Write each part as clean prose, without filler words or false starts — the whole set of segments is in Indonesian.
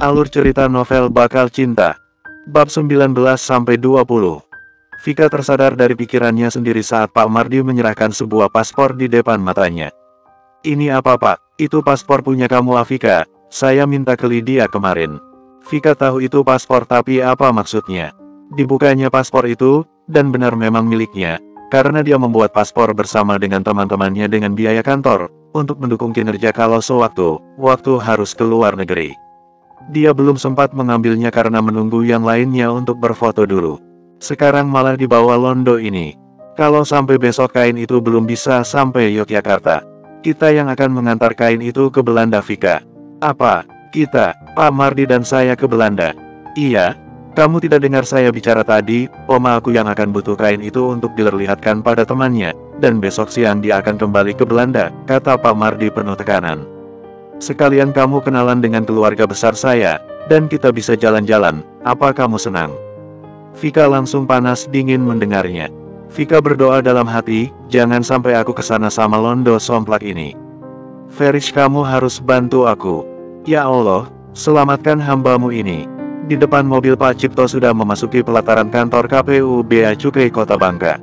Alur cerita novel Bakal Cinta. Bab 19-20. Vika tersadar dari pikirannya sendiri saat Pak Mardi menyerahkan sebuah paspor di depan matanya. "Ini apa, Pak?" "Itu paspor punya kamu, Afika. Saya minta ke Lydia kemarin." Vika tahu itu paspor, tapi apa maksudnya? Dibukanya paspor itu, dan benar memang miliknya, karena dia membuat paspor bersama dengan teman-temannya dengan biaya kantor, untuk mendukung kinerja kalau sewaktu-waktu harus ke luar negeri. Dia belum sempat mengambilnya karena menunggu yang lainnya untuk berfoto dulu. Sekarang malah dibawa Londo ini. Kalau sampai besok kain itu belum bisa sampai Yogyakarta, kita yang akan mengantar kain itu ke Belanda, Vika. "Apa? Kita, Pak Mardi dan saya ke Belanda?" "Iya. Kamu tidak dengar saya bicara tadi? Oma aku yang akan butuh kain itu untuk diperlihatkan pada temannya, dan besok siang dia akan kembali ke Belanda," kata Pak Mardi penuh tekanan. "Sekalian kamu kenalan dengan keluarga besar saya, dan kita bisa jalan-jalan. Apa kamu senang?" Vika langsung panas dingin mendengarnya. Vika berdoa dalam hati, "Jangan sampai aku kesana sama Londo somplak ini. Ferish, kamu harus bantu aku. Ya Allah, selamatkan hambamu ini." Di depan mobil Pak Cipto sudah memasuki pelataran kantor KPU Bea Cukai Kota Bangka.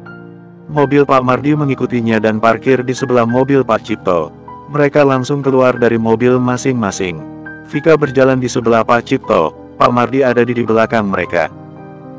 Mobil Pak Mardi mengikutinya dan parkir di sebelah mobil Pak Cipto. Mereka langsung keluar dari mobil masing-masing. Vika berjalan di sebelah Pak Cipto, Pak Mardi ada di belakang mereka.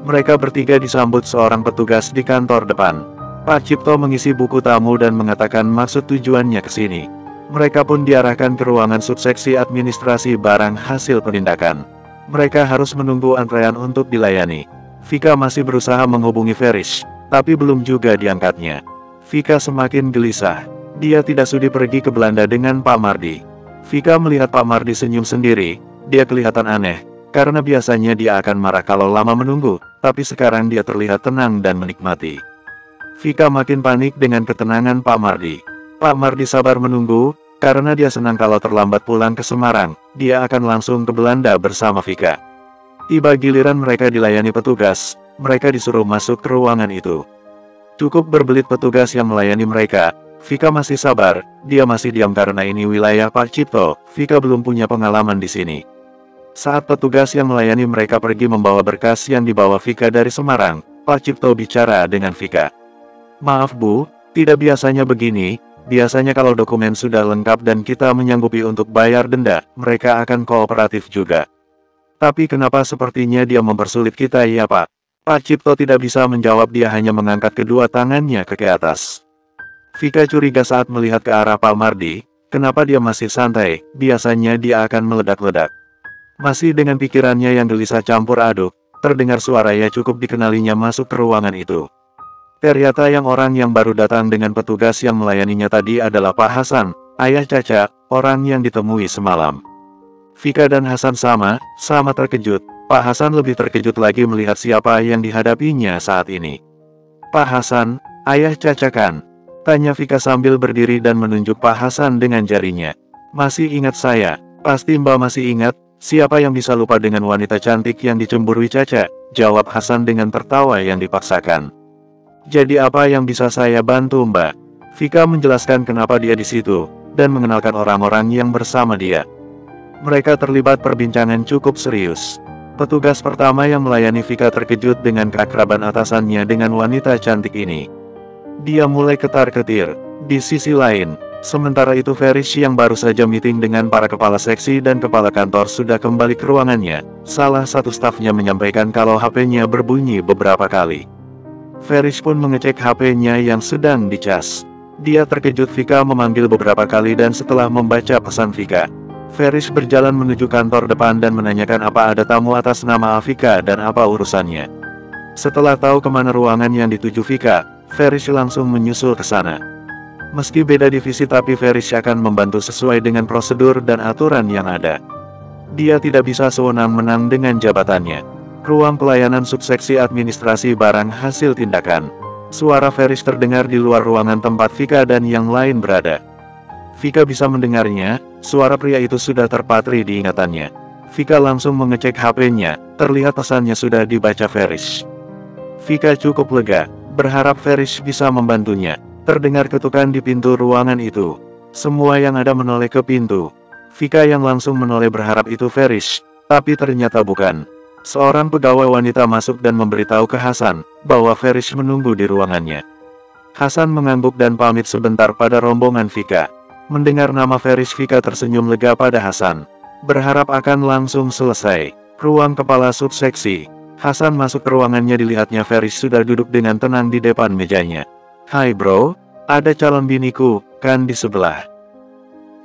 Mereka bertiga disambut seorang petugas di kantor depan. Pak Cipto mengisi buku tamu dan mengatakan maksud tujuannya ke sini. Mereka pun diarahkan ke ruangan subseksi administrasi barang hasil penindakan. Mereka harus menunggu antrean untuk dilayani. Vika masih berusaha menghubungi Ferish, tapi belum juga diangkatnya. Vika semakin gelisah. Dia tidak sudi pergi ke Belanda dengan Pak Mardi. Vika melihat Pak Mardi senyum sendiri. Dia kelihatan aneh, karena biasanya dia akan marah kalau lama menunggu, tapi sekarang dia terlihat tenang dan menikmati. Vika makin panik dengan ketenangan Pak Mardi. Pak Mardi sabar menunggu, karena dia senang kalau terlambat pulang ke Semarang, dia akan langsung ke Belanda bersama Vika. Tiba giliran mereka dilayani petugas, mereka disuruh masuk ke ruangan itu. Cukup berbelit petugas yang melayani mereka. Vika masih sabar, dia masih diam karena ini wilayah Pak Cipto. Vika belum punya pengalaman di sini. Saat petugas yang melayani mereka pergi membawa berkas yang dibawa Vika dari Semarang, Pak Cipto bicara dengan Vika. "Maaf Bu, tidak biasanya begini. Biasanya kalau dokumen sudah lengkap dan kita menyanggupi untuk bayar denda, mereka akan kooperatif juga. Tapi kenapa sepertinya dia mempersulit kita ya Pak?" Pak Cipto tidak bisa menjawab, dia hanya mengangkat kedua tangannya ke atas. Vika curiga saat melihat ke arah Pak Mardi. Kenapa dia masih santai? Biasanya dia akan meledak-ledak. Masih dengan pikirannya yang gelisah campur aduk, terdengar suara ya cukup dikenalinya masuk ke ruangan itu. Ternyata yang orang yang baru datang dengan petugas yang melayaninya tadi adalah Pak Hasan, ayah Caca, orang yang ditemui semalam. Vika dan Hasan sama terkejut. Pak Hasan lebih terkejut lagi melihat siapa yang dihadapinya saat ini. "Pak Hasan, ayah Caca kan?" tanya Vika sambil berdiri dan menunjuk Pak Hasan dengan jarinya. "Masih ingat saya?" "Pasti Mbak masih ingat. Siapa yang bisa lupa dengan wanita cantik yang dicemburui Caca?" jawab Hasan dengan tertawa yang dipaksakan. "Jadi apa yang bisa saya bantu Mbak?" Vika menjelaskan kenapa dia di situ, dan mengenalkan orang-orang yang bersama dia. Mereka terlibat perbincangan cukup serius. Petugas pertama yang melayani Vika terkejut dengan keakraban atasannya dengan wanita cantik ini. Dia mulai ketar-ketir. Di sisi lain, sementara itu Ferish yang baru saja meeting dengan para kepala seksi dan kepala kantor sudah kembali ke ruangannya. Salah satu stafnya menyampaikan kalau HP-nya berbunyi beberapa kali. Ferish pun mengecek HP-nya yang sedang dicas. Dia terkejut Vika memanggil beberapa kali dan setelah membaca pesan Vika, Ferish berjalan menuju kantor depan dan menanyakan apa ada tamu atas nama Vika dan apa urusannya. Setelah tahu kemana ruangan yang dituju Vika, Ferish langsung menyusul ke sana. Meski beda divisi tapi Ferish akan membantu sesuai dengan prosedur dan aturan yang ada. Dia tidak bisa sewenang-wenang dengan jabatannya. Ruang pelayanan subseksi administrasi barang hasil tindakan. Suara Ferish terdengar di luar ruangan tempat Vika dan yang lain berada. Vika bisa mendengarnya, suara pria itu sudah terpatri di ingatannya. Vika langsung mengecek HP-nya, terlihat pesannya sudah dibaca Ferish. Vika cukup lega, berharap Ferish bisa membantunya. Terdengar ketukan di pintu ruangan itu. Semua yang ada menoleh ke pintu. Vika yang langsung menoleh berharap itu Ferish. Tapi ternyata bukan. Seorang pegawai wanita masuk dan memberitahu ke Hasan, bahwa Ferish menunggu di ruangannya. Hasan mengangguk dan pamit sebentar pada rombongan Vika. Mendengar nama Ferish, Vika tersenyum lega pada Hasan. Berharap akan langsung selesai. Ruang kepala subseksi. Hasan masuk ke ruangannya, dilihatnya Ferish sudah duduk dengan tenang di depan mejanya. "Hai bro, ada calon biniku, kan di sebelah."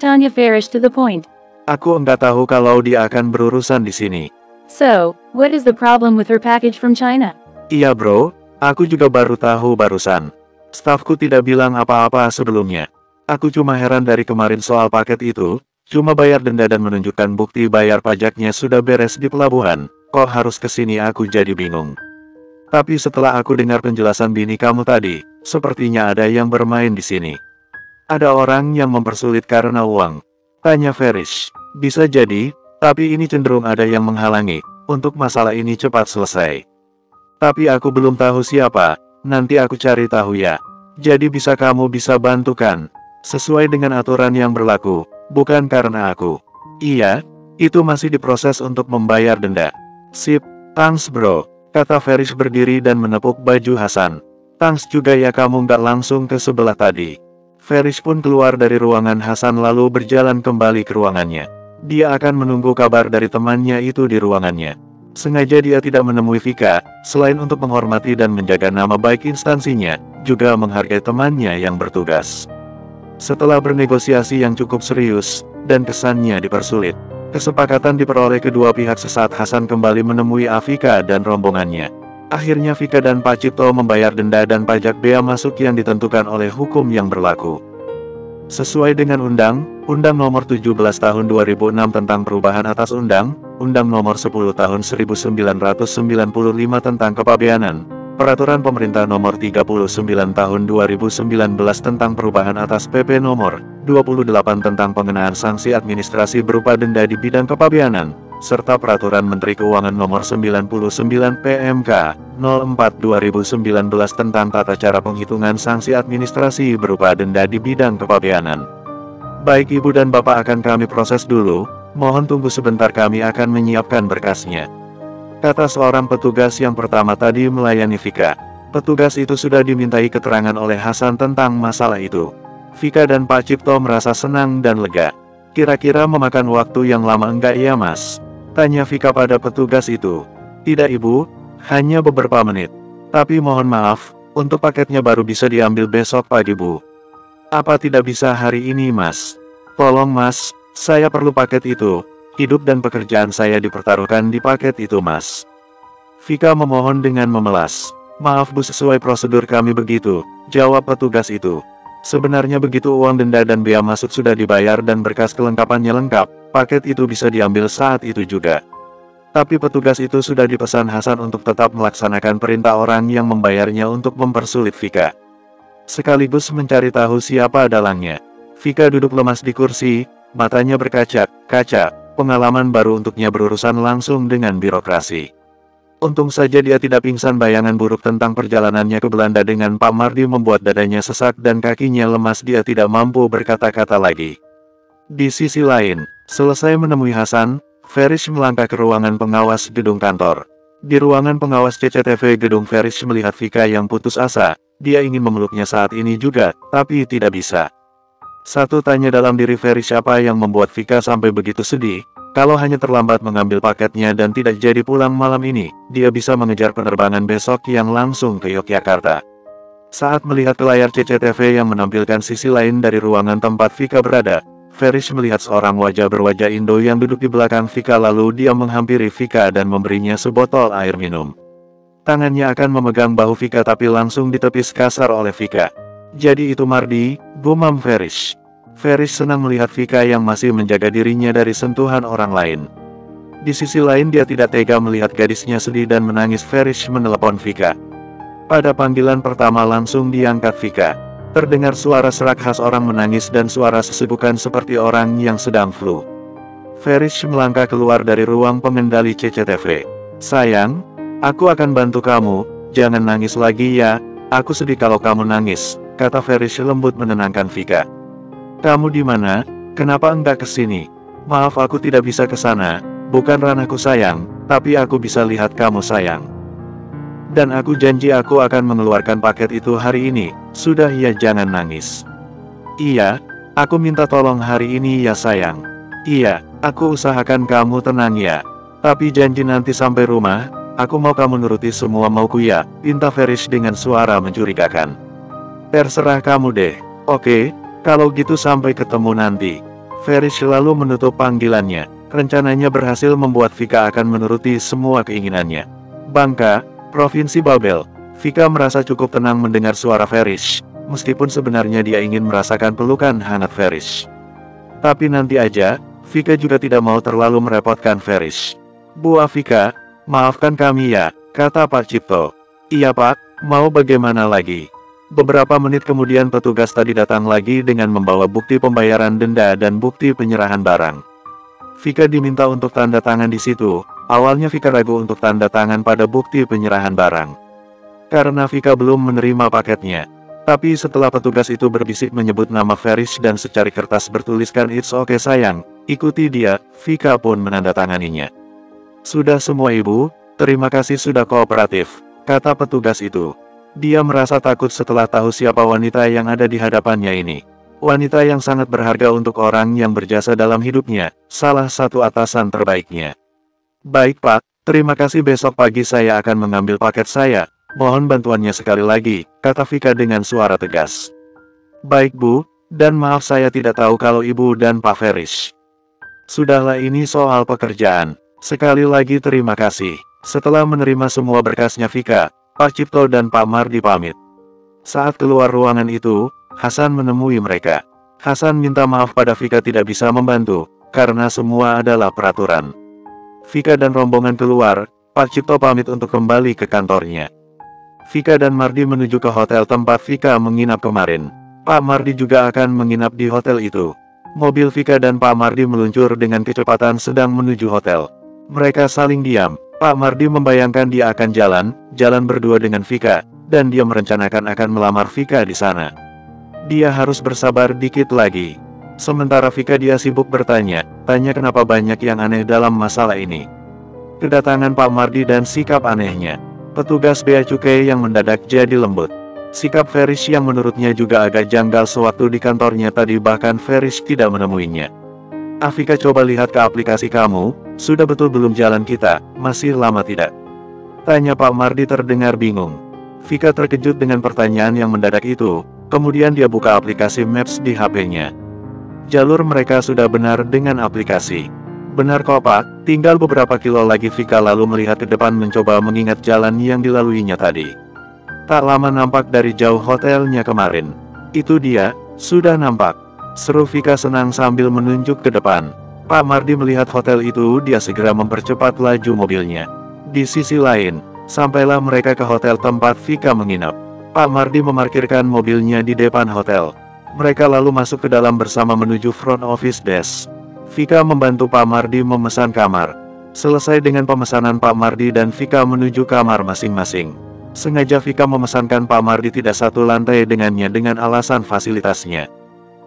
Tanya Ferish to the point. "Aku enggak tahu kalau dia akan berurusan di sini." So, what is the problem with her package from China? "Iya bro, aku juga baru tahu barusan. Stafku tidak bilang apa-apa sebelumnya. Aku cuma heran dari kemarin soal paket itu, cuma bayar denda dan menunjukkan bukti bayar pajaknya sudah beres di pelabuhan, kok harus kesini, aku jadi bingung. Tapi setelah aku dengar penjelasan bini kamu tadi, sepertinya ada yang bermain di sini. Ada orang yang mempersulit karena uang?" tanya Ferish. "Bisa jadi, tapi ini cenderung ada yang menghalangi, untuk masalah ini cepat selesai. Tapi aku belum tahu siapa, nanti aku cari tahu ya. Jadi bisa kamu bisa bantukan, sesuai dengan aturan yang berlaku, bukan karena aku." "Iya, itu masih diproses untuk membayar denda." "Sip, thanks bro," kata Ferish berdiri dan menepuk baju Hasan. "Thanks juga ya, kamu nggak langsung ke sebelah tadi." Ferish pun keluar dari ruangan Hasan lalu berjalan kembali ke ruangannya. Dia akan menunggu kabar dari temannya itu di ruangannya. Sengaja dia tidak menemui Vika, selain untuk menghormati dan menjaga nama baik instansinya, juga menghargai temannya yang bertugas. Setelah bernegosiasi yang cukup serius, dan kesannya dipersulit, kesepakatan diperoleh kedua pihak sesaat Hasan kembali menemui Vika dan rombongannya. Akhirnya Vika dan Pak Cipto membayar denda dan pajak bea masuk yang ditentukan oleh hukum yang berlaku. Sesuai dengan Undang Nomor 17 Tahun 2006 tentang perubahan atas Undang Nomor 10 Tahun 1995 tentang Kepabeanan, Peraturan Pemerintah Nomor 39 Tahun 2019 tentang perubahan atas PP Nomor 28 tentang pengenaan sanksi administrasi berupa denda di bidang kepabeanan, serta Peraturan Menteri Keuangan Nomor 99 PMK 04/2019 tentang tata cara penghitungan sanksi administrasi berupa denda di bidang kepabeanan. "Baik Ibu dan Bapak, akan kami proses dulu, mohon tunggu sebentar, kami akan menyiapkan berkasnya," kata seorang petugas yang pertama tadi melayani Vika. Petugas itu sudah dimintai keterangan oleh Hasan tentang masalah itu. Vika dan Pak Cipto merasa senang dan lega. "Kira-kira memakan waktu yang lama enggak ya Mas?" tanya Vika pada petugas itu. "Tidak Ibu, hanya beberapa menit. Tapi mohon maaf, untuk paketnya baru bisa diambil besok pagi Bu." "Apa tidak bisa hari ini Mas? Tolong Mas, saya perlu paket itu. Hidup dan pekerjaan saya dipertaruhkan di paket itu Mas." Vika memohon dengan memelas. "Maaf Bu, sesuai prosedur kami begitu," jawab petugas itu. "Sebenarnya begitu uang denda dan bea masuk sudah dibayar dan berkas kelengkapannya lengkap, paket itu bisa diambil saat itu juga." Tapi petugas itu sudah dipesan Hasan untuk tetap melaksanakan perintah orang yang membayarnya untuk mempersulit Vika, sekaligus mencari tahu siapa dalangnya. Vika duduk lemas di kursi, matanya berkaca-kaca, pengalaman baru untuknya berurusan langsung dengan birokrasi. Untung saja dia tidak pingsan. Bayangan buruk tentang perjalanannya ke Belanda dengan Pak Mardi membuat dadanya sesak dan kakinya lemas, dia tidak mampu berkata-kata lagi. Di sisi lain, selesai menemui Hasan, Ferish melangkah ke ruangan pengawas gedung kantor. Di ruangan pengawas CCTV gedung, Ferish melihat Vika yang putus asa. Dia ingin memeluknya saat ini juga, tapi tidak bisa. Satu tanya dalam diri Ferish, apa yang membuat Vika sampai begitu sedih? Kalau hanya terlambat mengambil paketnya dan tidak jadi pulang malam ini, dia bisa mengejar penerbangan besok yang langsung ke Yogyakarta. Saat melihat ke layar CCTV yang menampilkan sisi lain dari ruangan tempat Vika berada, Ferish melihat seorang wajah berwajah Indo yang duduk di belakang Vika, lalu dia menghampiri Vika dan memberinya sebotol air minum. Tangannya akan memegang bahu Vika tapi langsung ditepis kasar oleh Vika. "Jadi itu Mardi," gumam Ferish. Ferish senang melihat Vika yang masih menjaga dirinya dari sentuhan orang lain. Di sisi lain dia tidak tega melihat gadisnya sedih dan menangis. Ferish menelepon Vika. Pada panggilan pertama langsung diangkat Vika. Terdengar suara serak khas orang menangis dan suara sesegukan seperti orang yang sedang flu. Ferish melangkah keluar dari ruang pengendali CCTV. "Sayang, aku akan bantu kamu, jangan nangis lagi ya, aku sedih kalau kamu nangis," kata Ferish lembut menenangkan Vika. "Kamu di mana? Kenapa enggak ke sini?" "Maaf, aku tidak bisa ke sana, Bukan ranahku sayang, tapi aku bisa lihat kamu sayang. Dan aku janji aku akan mengeluarkan paket itu hari ini. Sudah ya, jangan nangis. Iya, aku minta tolong hari ini ya sayang. Iya, aku usahakan kamu tenang ya. Tapi janji nanti sampai rumah, aku mau kamu nuruti semua mauku ya, pinta Farish dengan suara mencurigakan. Terserah kamu deh. Oke, kalau gitu sampai ketemu nanti. Farish lalu menutup panggilannya. Rencananya berhasil membuat Vika akan menuruti semua keinginannya. Bangka, Provinsi Babel. Vika merasa cukup tenang mendengar suara Farish, meskipun sebenarnya dia ingin merasakan pelukan hangat Farish. Tapi nanti aja, Vika juga tidak mau terlalu merepotkan Farish. Bu Afika, maafkan kami ya, kata Pak Cipto. Iya Pak, mau bagaimana lagi? Beberapa menit kemudian petugas tadi datang lagi dengan membawa bukti pembayaran denda dan bukti penyerahan barang. Vika diminta untuk tanda tangan di situ. Awalnya Vika ragu untuk tanda tangan pada bukti penyerahan barang, karena Vika belum menerima paketnya. Tapi setelah petugas itu berbisik menyebut nama Farish dan secari kertas bertuliskan "It's okay sayang, ikuti dia", Vika pun menandatanganinya. Sudah semua Ibu, terima kasih sudah kooperatif, kata petugas itu. Dia merasa takut setelah tahu siapa wanita yang ada di hadapannya ini. Wanita yang sangat berharga untuk orang yang berjasa dalam hidupnya, salah satu atasan terbaiknya. Baik Pak, terima kasih, besok pagi saya akan mengambil paket saya, mohon bantuannya sekali lagi, kata Vika dengan suara tegas. Baik Bu, dan maaf saya tidak tahu kalau Ibu dan Pak Farish. Sudahlah, ini soal pekerjaan, sekali lagi terima kasih. Setelah menerima semua berkasnya Vika, Pak Cipto dan Pak Mardi pamit. Saat keluar ruangan itu, Hasan menemui mereka. Hasan minta maaf pada Vika tidak bisa membantu, karena semua adalah peraturan. Vika dan rombongan keluar, Pak Cipto pamit untuk kembali ke kantornya. Vika dan Mardi menuju ke hotel tempat Vika menginap kemarin. Pak Mardi juga akan menginap di hotel itu. Mobil Vika dan Pak Mardi meluncur dengan kecepatan sedang menuju hotel. Mereka saling diam. Pak Mardi membayangkan dia akan jalan berdua dengan Vika, dan dia merencanakan akan melamar Vika di sana. Dia harus bersabar dikit lagi. Sementara Vika dia sibuk tanya kenapa banyak yang aneh dalam masalah ini. Kedatangan Pak Mardi dan sikap anehnya. Petugas bea cukai yang mendadak jadi lembut. Sikap Farish yang menurutnya juga agak janggal sewaktu di kantornya tadi, bahkan Farish tidak menemuinya. Vika, coba lihat ke aplikasi kamu, sudah betul belum jalan kita, masih lama tidak? Tanya Pak Mardi terdengar bingung. Vika terkejut dengan pertanyaan yang mendadak itu. Kemudian dia buka aplikasi Maps di HP-nya. Jalur mereka sudah benar dengan aplikasi. Benar kok Pak, tinggal beberapa kilo lagi. Vika lalu melihat ke depan mencoba mengingat jalan yang dilaluinya tadi. Tak lama nampak dari jauh hotelnya kemarin. Itu dia, sudah nampak. Seru Vika senang sambil menunjuk ke depan. Pak Mardi melihat hotel itu, dia segera mempercepat laju mobilnya. Di sisi lain, sampailah mereka ke hotel tempat Vika menginap. Pak Mardi memarkirkan mobilnya di depan hotel. Mereka lalu masuk ke dalam bersama menuju front office desk. Vika membantu Pak Mardi memesan kamar. Selesai dengan pemesanan, Pak Mardi dan Vika menuju kamar masing-masing. Sengaja Vika memesankan Pak Mardi tidak satu lantai dengannya dengan alasan fasilitasnya.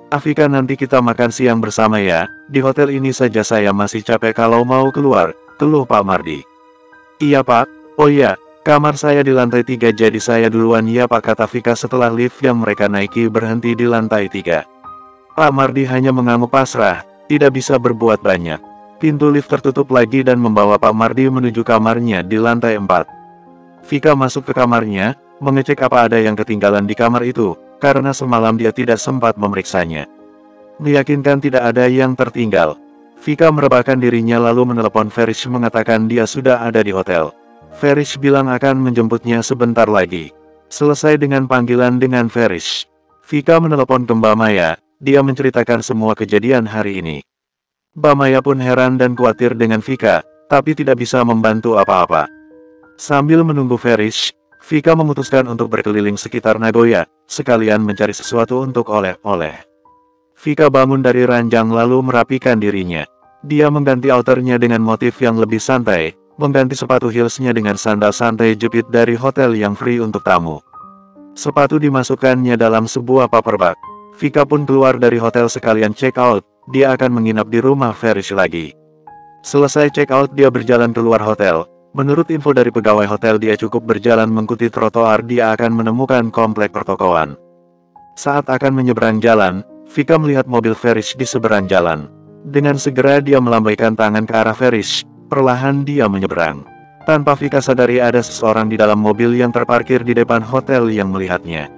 Vika, nanti kita makan siang bersama ya, di hotel ini saja saya masih capek kalau mau keluar, keluh Pak Mardi. Iya Pak, oh ya, kamar saya di lantai 3 jadi saya duluan ya Pak, kata Vika setelah lift yang mereka naiki berhenti di lantai 3. Pak Mardi hanya mengangguk pasrah, tidak bisa berbuat banyak. Pintu lift tertutup lagi dan membawa Pak Mardi menuju kamarnya di lantai 4. Vika masuk ke kamarnya, mengecek apa ada yang ketinggalan di kamar itu, karena semalam dia tidak sempat memeriksanya. Meyakinkan tidak ada yang tertinggal, Vika merebahkan dirinya lalu menelepon Farish mengatakan dia sudah ada di hotel. Farish bilang akan menjemputnya sebentar lagi. Selesai dengan panggilan dengan Farish, Vika menelepon ke Mbak Maya. Dia menceritakan semua kejadian hari ini. Mbak Maya pun heran dan khawatir dengan Vika, tapi tidak bisa membantu apa-apa. Sambil menunggu Farish, Vika memutuskan untuk berkeliling sekitar Nagoya, sekalian mencari sesuatu untuk oleh-oleh. Vika bangun dari ranjang lalu merapikan dirinya. Dia mengganti outernya dengan motif yang lebih santai, mengganti sepatu heelsnya dengan sandal santai jepit dari hotel yang free untuk tamu. Sepatu dimasukkannya dalam sebuah paper bag. Vika pun keluar dari hotel sekalian check out, dia akan menginap di rumah Farish lagi. Selesai check out dia berjalan keluar hotel. Menurut info dari pegawai hotel dia cukup berjalan mengikuti trotoar dia akan menemukan komplek pertokoan. Saat akan menyeberang jalan, Vika melihat mobil Farish di seberang jalan. Dengan segera dia melambaikan tangan ke arah Farish, perlahan dia menyeberang. Tanpa Vika sadari ada seseorang di dalam mobil yang terparkir di depan hotel yang melihatnya.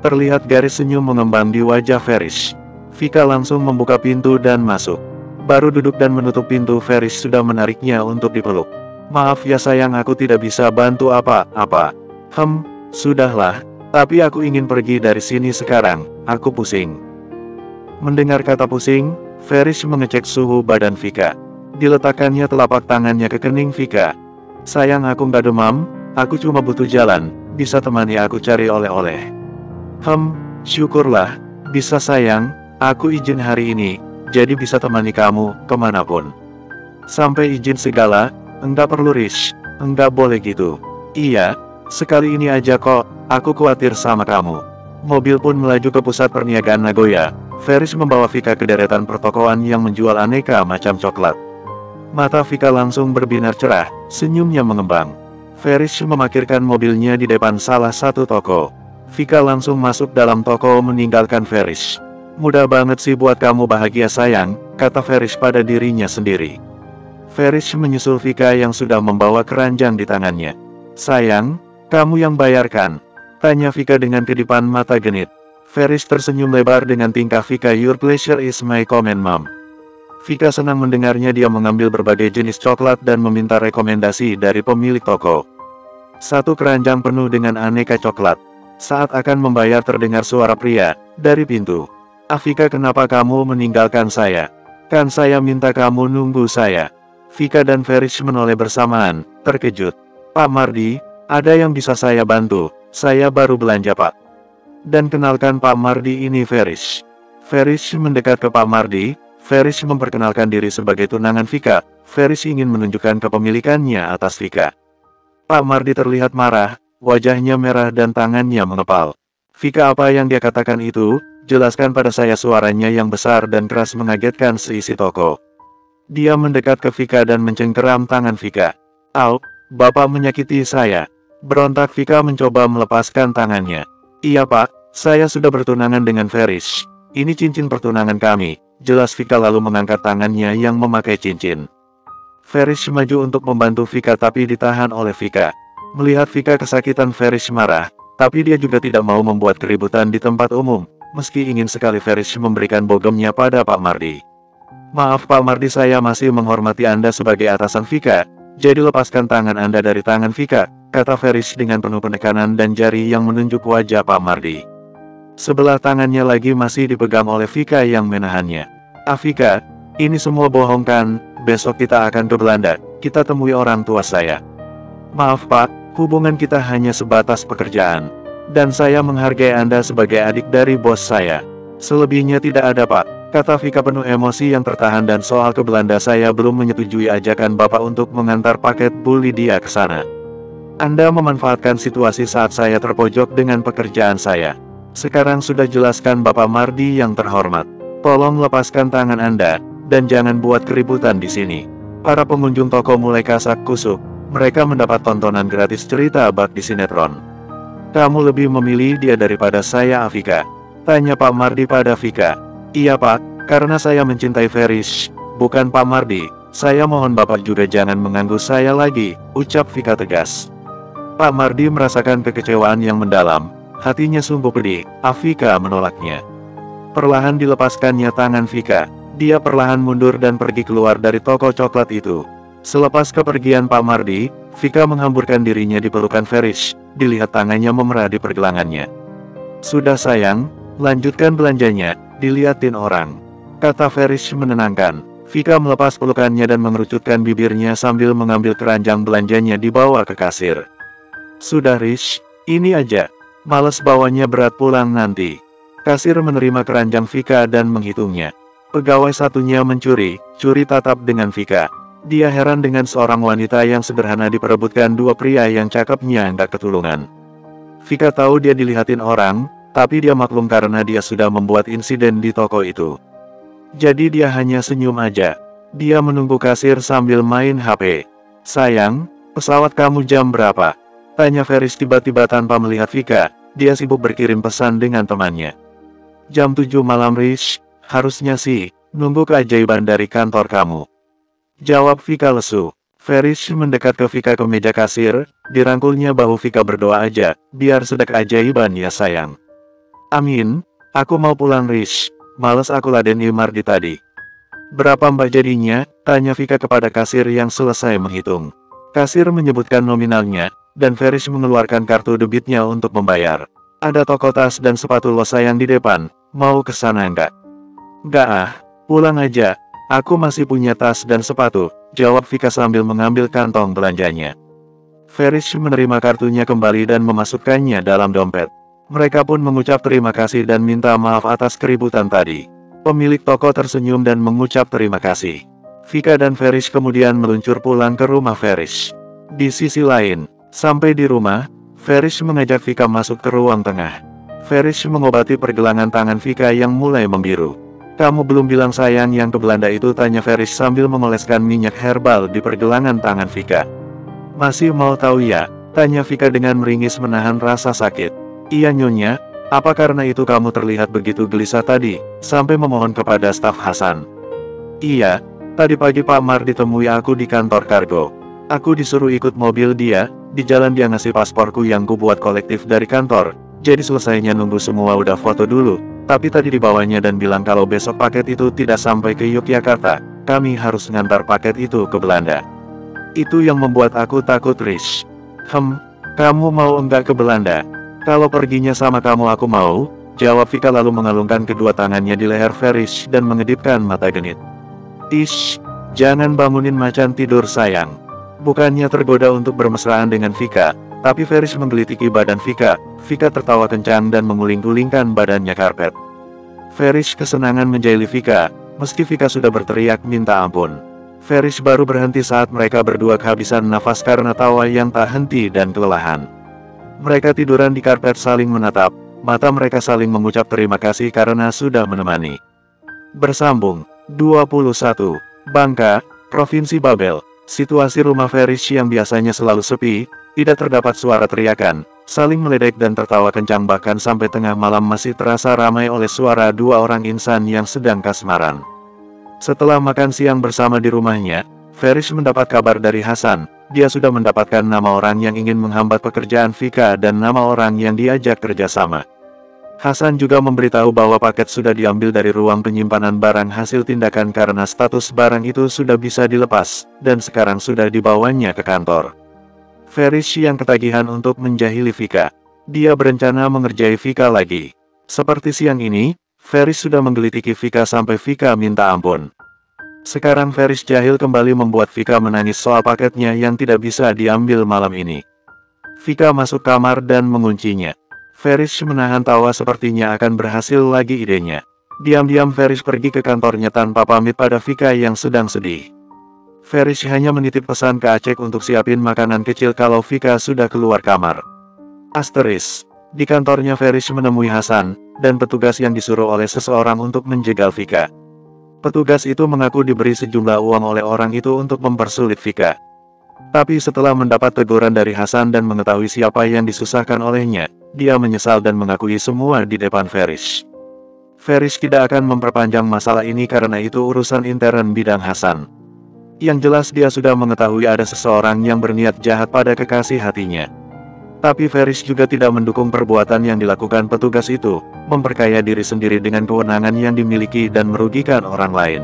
Terlihat garis senyum mengembang di wajah Farish. Vika langsung membuka pintu dan masuk. Baru duduk dan menutup pintu Farish sudah menariknya untuk dipeluk. Maaf ya sayang aku tidak bisa bantu apa-apa. Sudahlah, tapi aku ingin pergi dari sini sekarang, aku pusing. Mendengar kata pusing, Farish mengecek suhu badan Vika. Diletakkannya telapak tangannya ke kening Vika. Sayang aku nggak demam, aku cuma butuh jalan, bisa temani aku cari oleh-oleh. Syukurlah, bisa sayang, aku izin hari ini, jadi bisa temani kamu, kemanapun. Sampai izin segala, enggak perlu Rish, enggak boleh gitu. Iya, sekali ini aja kok, aku khawatir sama kamu. Mobil pun melaju ke pusat perniagaan Nagoya. Farish membawa Vika ke deretan pertokoan yang menjual aneka macam coklat. Mata Vika langsung berbinar cerah, senyumnya mengembang. Farish memarkirkan mobilnya di depan salah satu toko. Vika langsung masuk dalam toko meninggalkan Farish. Mudah banget sih buat kamu bahagia sayang, kata Farish pada dirinya sendiri. Farish menyusul Vika yang sudah membawa keranjang di tangannya. Sayang, kamu yang bayarkan? Tanya Vika dengan kedipan mata genit. Farish tersenyum lebar dengan tingkah Vika. Your pleasure is my command mom. Vika senang mendengarnya. Dia mengambil berbagai jenis coklat dan meminta rekomendasi dari pemilik toko. Satu keranjang penuh dengan aneka coklat. Saat akan membayar terdengar suara pria dari pintu. Vika kenapa kamu meninggalkan saya? Kan saya minta kamu nunggu saya. Vika dan Farish menoleh bersamaan, terkejut. Pak Mardi, ada yang bisa saya bantu? Saya baru belanja Pak. Dan kenalkan Pak Mardi ini Farish. Farish mendekat ke Pak Mardi. Farish memperkenalkan diri sebagai tunangan Vika. Farish ingin menunjukkan kepemilikannya atas Vika. Pak Mardi terlihat marah, wajahnya merah dan tangannya mengepal. Vika apa yang dia katakan itu? Jelaskan pada saya. Suaranya yang besar dan keras mengagetkan seisi toko. Dia mendekat ke Vika dan mencengkeram tangan Vika. Au, Bapak menyakiti saya. Berontak Vika mencoba melepaskan tangannya. Iya Pak, saya sudah bertunangan dengan Farish. Ini cincin pertunangan kami. Jelas Vika lalu mengangkat tangannya yang memakai cincin. Farish maju untuk membantu Vika tapi ditahan oleh Vika. Melihat Vika kesakitan Farish marah, tapi dia juga tidak mau membuat keributan di tempat umum. Meski ingin sekali Farish memberikan bogemnya pada Pak Mardi. Maaf Pak Mardi, saya masih menghormati Anda sebagai atasan Vika. Jadi lepaskan tangan Anda dari tangan Vika, kata Farish dengan penuh penekanan dan jari yang menunjuk wajah Pak Mardi. Sebelah tangannya lagi masih dipegang oleh Vika yang menahannya. Vika, ini semua bohong kan? Besok kita akan ke Belanda, kita temui orang tua saya. Maaf Pak, hubungan kita hanya sebatas pekerjaan. Dan saya menghargai Anda sebagai adik dari bos saya. Selebihnya tidak ada Pak, kata Vika penuh emosi yang tertahan. Dan soal ke Belanda saya belum menyetujui ajakan Bapak untuk mengantar paket Bu Lydia ke sana. Anda memanfaatkan situasi saat saya terpojok dengan pekerjaan saya. Sekarang sudah jelaskan Bapak Mardi yang terhormat. Tolong lepaskan tangan Anda, dan jangan buat keributan di sini. Para pengunjung toko mulai kasak kusuk. Mereka mendapat tontonan gratis cerita bak di sinetron. Kamu lebih memilih dia daripada saya Vika? Tanya Pak Mardi pada Vika. Iya Pak, karena saya mencintai Farish. Bukan Pak Mardi, saya mohon Bapak juga jangan mengganggu saya lagi, ucap Vika tegas. Pak Mardi merasakan kekecewaan yang mendalam. Hatinya sungguh pedih. Vika menolaknya. Perlahan dilepaskannya tangan Vika. Dia perlahan mundur dan pergi keluar dari toko coklat itu. Selepas kepergian Pak Mardi, Vika menghamburkan dirinya di pelukan Farish. Dilihat tangannya memerah di pergelangannya. Sudah sayang, lanjutkan belanjanya, dilihatin orang, kata Farish menenangkan. Vika melepas pelukannya dan mengerucutkan bibirnya sambil mengambil keranjang belanjanya dibawa ke kasir. Sudah Rish, ini aja. Males bawanya, berat pulang nanti. Kasir menerima keranjang Vika dan menghitungnya. Pegawai satunya mencuri, curi tatap dengan Vika. Dia heran dengan seorang wanita yang sederhana diperebutkan dua pria yang cakepnya nggak ketulungan. Vika tahu dia dilihatin orang, tapi dia maklum karena dia sudah membuat insiden di toko itu. Jadi dia hanya senyum aja. Dia menunggu kasir sambil main HP. "Sayang, pesawat kamu jam berapa?" tanya Ferris tiba-tiba tanpa melihat Vika. Dia sibuk berkirim pesan dengan temannya. "Jam 7 malam Rish, harusnya sih, nunggu keajaiban dari kantor kamu," jawab Vika lesu. Ferris mendekat ke Vika ke meja kasir, dirangkulnya bahu Vika. "Berdoa aja, biar sedek ajaiban ya sayang." "Amin, aku mau pulang Rish, males aku ladenin Mardi tadi." "Berapa mbak jadinya?" tanya Vika kepada kasir yang selesai menghitung. Kasir menyebutkan nominalnya, dan Ferris mengeluarkan kartu debitnya untuk membayar. "Ada toko tas dan sepatu lo sayang di depan, mau kesana enggak?" "Enggak ah, pulang aja, aku masih punya tas dan sepatu," jawab Vika sambil mengambil kantong belanjanya. Ferris menerima kartunya kembali dan memasukkannya dalam dompet. Mereka pun mengucap terima kasih dan minta maaf atas keributan tadi. Pemilik toko tersenyum dan mengucap terima kasih. Vika dan Ferris kemudian meluncur pulang ke rumah Ferris. Di sisi lain, sampai di rumah, Ferris mengajak Vika masuk ke ruang tengah. Ferris mengobati pergelangan tangan Vika yang mulai membiru. "Kamu belum bilang sayang yang ke Belanda itu?" tanya Ferris sambil memoleskan minyak herbal di pergelangan tangan Vika. "Masih mau tahu ya?" tanya Vika dengan meringis menahan rasa sakit. "Iya nyonya, apa karena itu kamu terlihat begitu gelisah tadi, sampai memohon kepada staf Hasan?" "Iya, tadi pagi Pak Mar ditemui aku di kantor kargo. Aku disuruh ikut mobil dia, di jalan dia ngasih pasporku yang kubuat kolektif dari kantor, jadi selesainya nunggu semua udah foto dulu. Tapi tadi dibawanya dan bilang kalau besok paket itu tidak sampai ke Yogyakarta, kami harus ngantar paket itu ke Belanda. Itu yang membuat aku takut Rish." Kamu mau enggak ke Belanda?" "Kalau perginya sama kamu aku mau," jawab Vika lalu mengalungkan kedua tangannya di leher Ferris dan mengedipkan mata genit. "Ish, jangan bangunin macan tidur sayang." Bukannya tergoda untuk bermesraan dengan Vika, tapi Ferris menggelitiki badan Vika. Vika tertawa kencang dan menguling-gulingkan badannya karpet. Ferris kesenangan menjaili Vika, meski Vika sudah berteriak minta ampun. Ferris baru berhenti saat mereka berdua kehabisan nafas karena tawa yang tak henti dan kelelahan. Mereka tiduran di karpet saling menatap, mata mereka saling mengucap terima kasih karena sudah menemani. Bersambung 21. Bangka, Provinsi Babel. Situasi rumah Ferris yang biasanya selalu sepi, tidak terdapat suara teriakan, saling meledek dan tertawa kencang bahkan sampai tengah malam masih terasa ramai oleh suara dua orang insan yang sedang kasmaran. Setelah makan siang bersama di rumahnya, Ferris mendapat kabar dari Hasan. Dia sudah mendapatkan nama orang yang ingin menghambat pekerjaan Vika dan nama orang yang diajak kerjasama. Hasan juga memberitahu bahwa paket sudah diambil dari ruang penyimpanan barang hasil tindakan karena status barang itu sudah bisa dilepas, dan sekarang sudah dibawanya ke kantor. Ferris yang ketagihan untuk menjahili Vika. Dia berencana mengerjai Vika lagi. Seperti siang ini, Ferris sudah menggelitiki Vika sampai Vika minta ampun. Sekarang Ferris jahil kembali membuat Vika menangis soal paketnya yang tidak bisa diambil malam ini. Vika masuk kamar dan menguncinya. Ferris menahan tawa, sepertinya akan berhasil lagi idenya. Diam-diam Ferris pergi ke kantornya tanpa pamit pada Vika yang sedang sedih. Ferris hanya menitip pesan ke Acek untuk siapin makanan kecil kalau Vika sudah keluar kamar. Di kantornya Ferris menemui Hasan, dan petugas yang disuruh oleh seseorang untuk menjegal Vika. Petugas itu mengaku diberi sejumlah uang oleh orang itu untuk mempersulit Vika. Tapi setelah mendapat teguran dari Hasan dan mengetahui siapa yang disusahkan olehnya, dia menyesal dan mengakui semua di depan Ferris. Ferris tidak akan memperpanjang masalah ini karena itu urusan intern bidang Hasan. Yang jelas dia sudah mengetahui ada seseorang yang berniat jahat pada kekasih hatinya. Tapi Ferris juga tidak mendukung perbuatan yang dilakukan petugas itu, memperkaya diri sendiri dengan kewenangan yang dimiliki dan merugikan orang lain.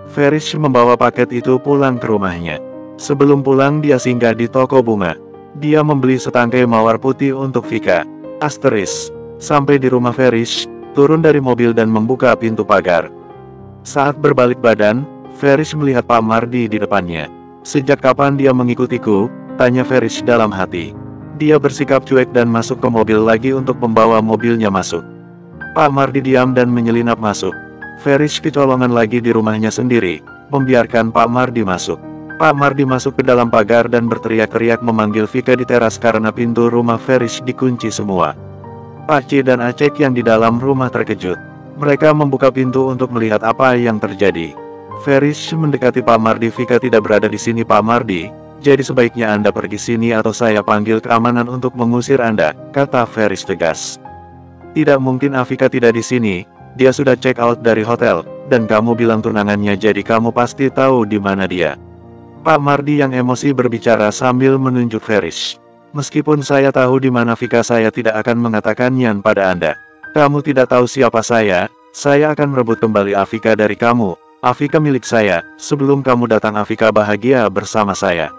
Ferris membawa paket itu pulang ke rumahnya. Sebelum pulang dia singgah di toko bunga. Dia membeli setangkai mawar putih untuk Vika. Sampai di rumah Ferris, turun dari mobil dan membuka pintu pagar. Saat berbalik badan, Ferris melihat Pak Mardi di depannya. "Sejak kapan dia mengikutiku?" tanya Ferris dalam hati. Dia bersikap cuek dan masuk ke mobil lagi untuk membawa mobilnya masuk. Pak Mardi diam dan menyelinap masuk. Ferris kecolongan lagi di rumahnya sendiri, membiarkan Pak Mardi masuk. Pak Mardi masuk ke dalam pagar dan berteriak-teriak memanggil Vika di teras karena pintu rumah Ferris dikunci semua. Pak C dan Acek yang di dalam rumah terkejut. Mereka membuka pintu untuk melihat apa yang terjadi. Ferish mendekati Pak Mardi. Vika tidak berada di sini Pak Mardi, jadi sebaiknya Anda pergi sini atau saya panggil keamanan untuk mengusir Anda, kata Ferish tegas. Tidak mungkin Afika tidak di sini, dia sudah check out dari hotel, dan kamu bilang tunangannya jadi kamu pasti tahu di mana dia. Pak Mardi yang emosi berbicara sambil menunjuk Ferish. Meskipun saya tahu di mana Vika, saya tidak akan mengatakannya pada Anda. Kamu tidak tahu siapa saya akan merebut kembali Afika dari kamu. Afika milik saya, sebelum kamu datang Afika bahagia bersama saya.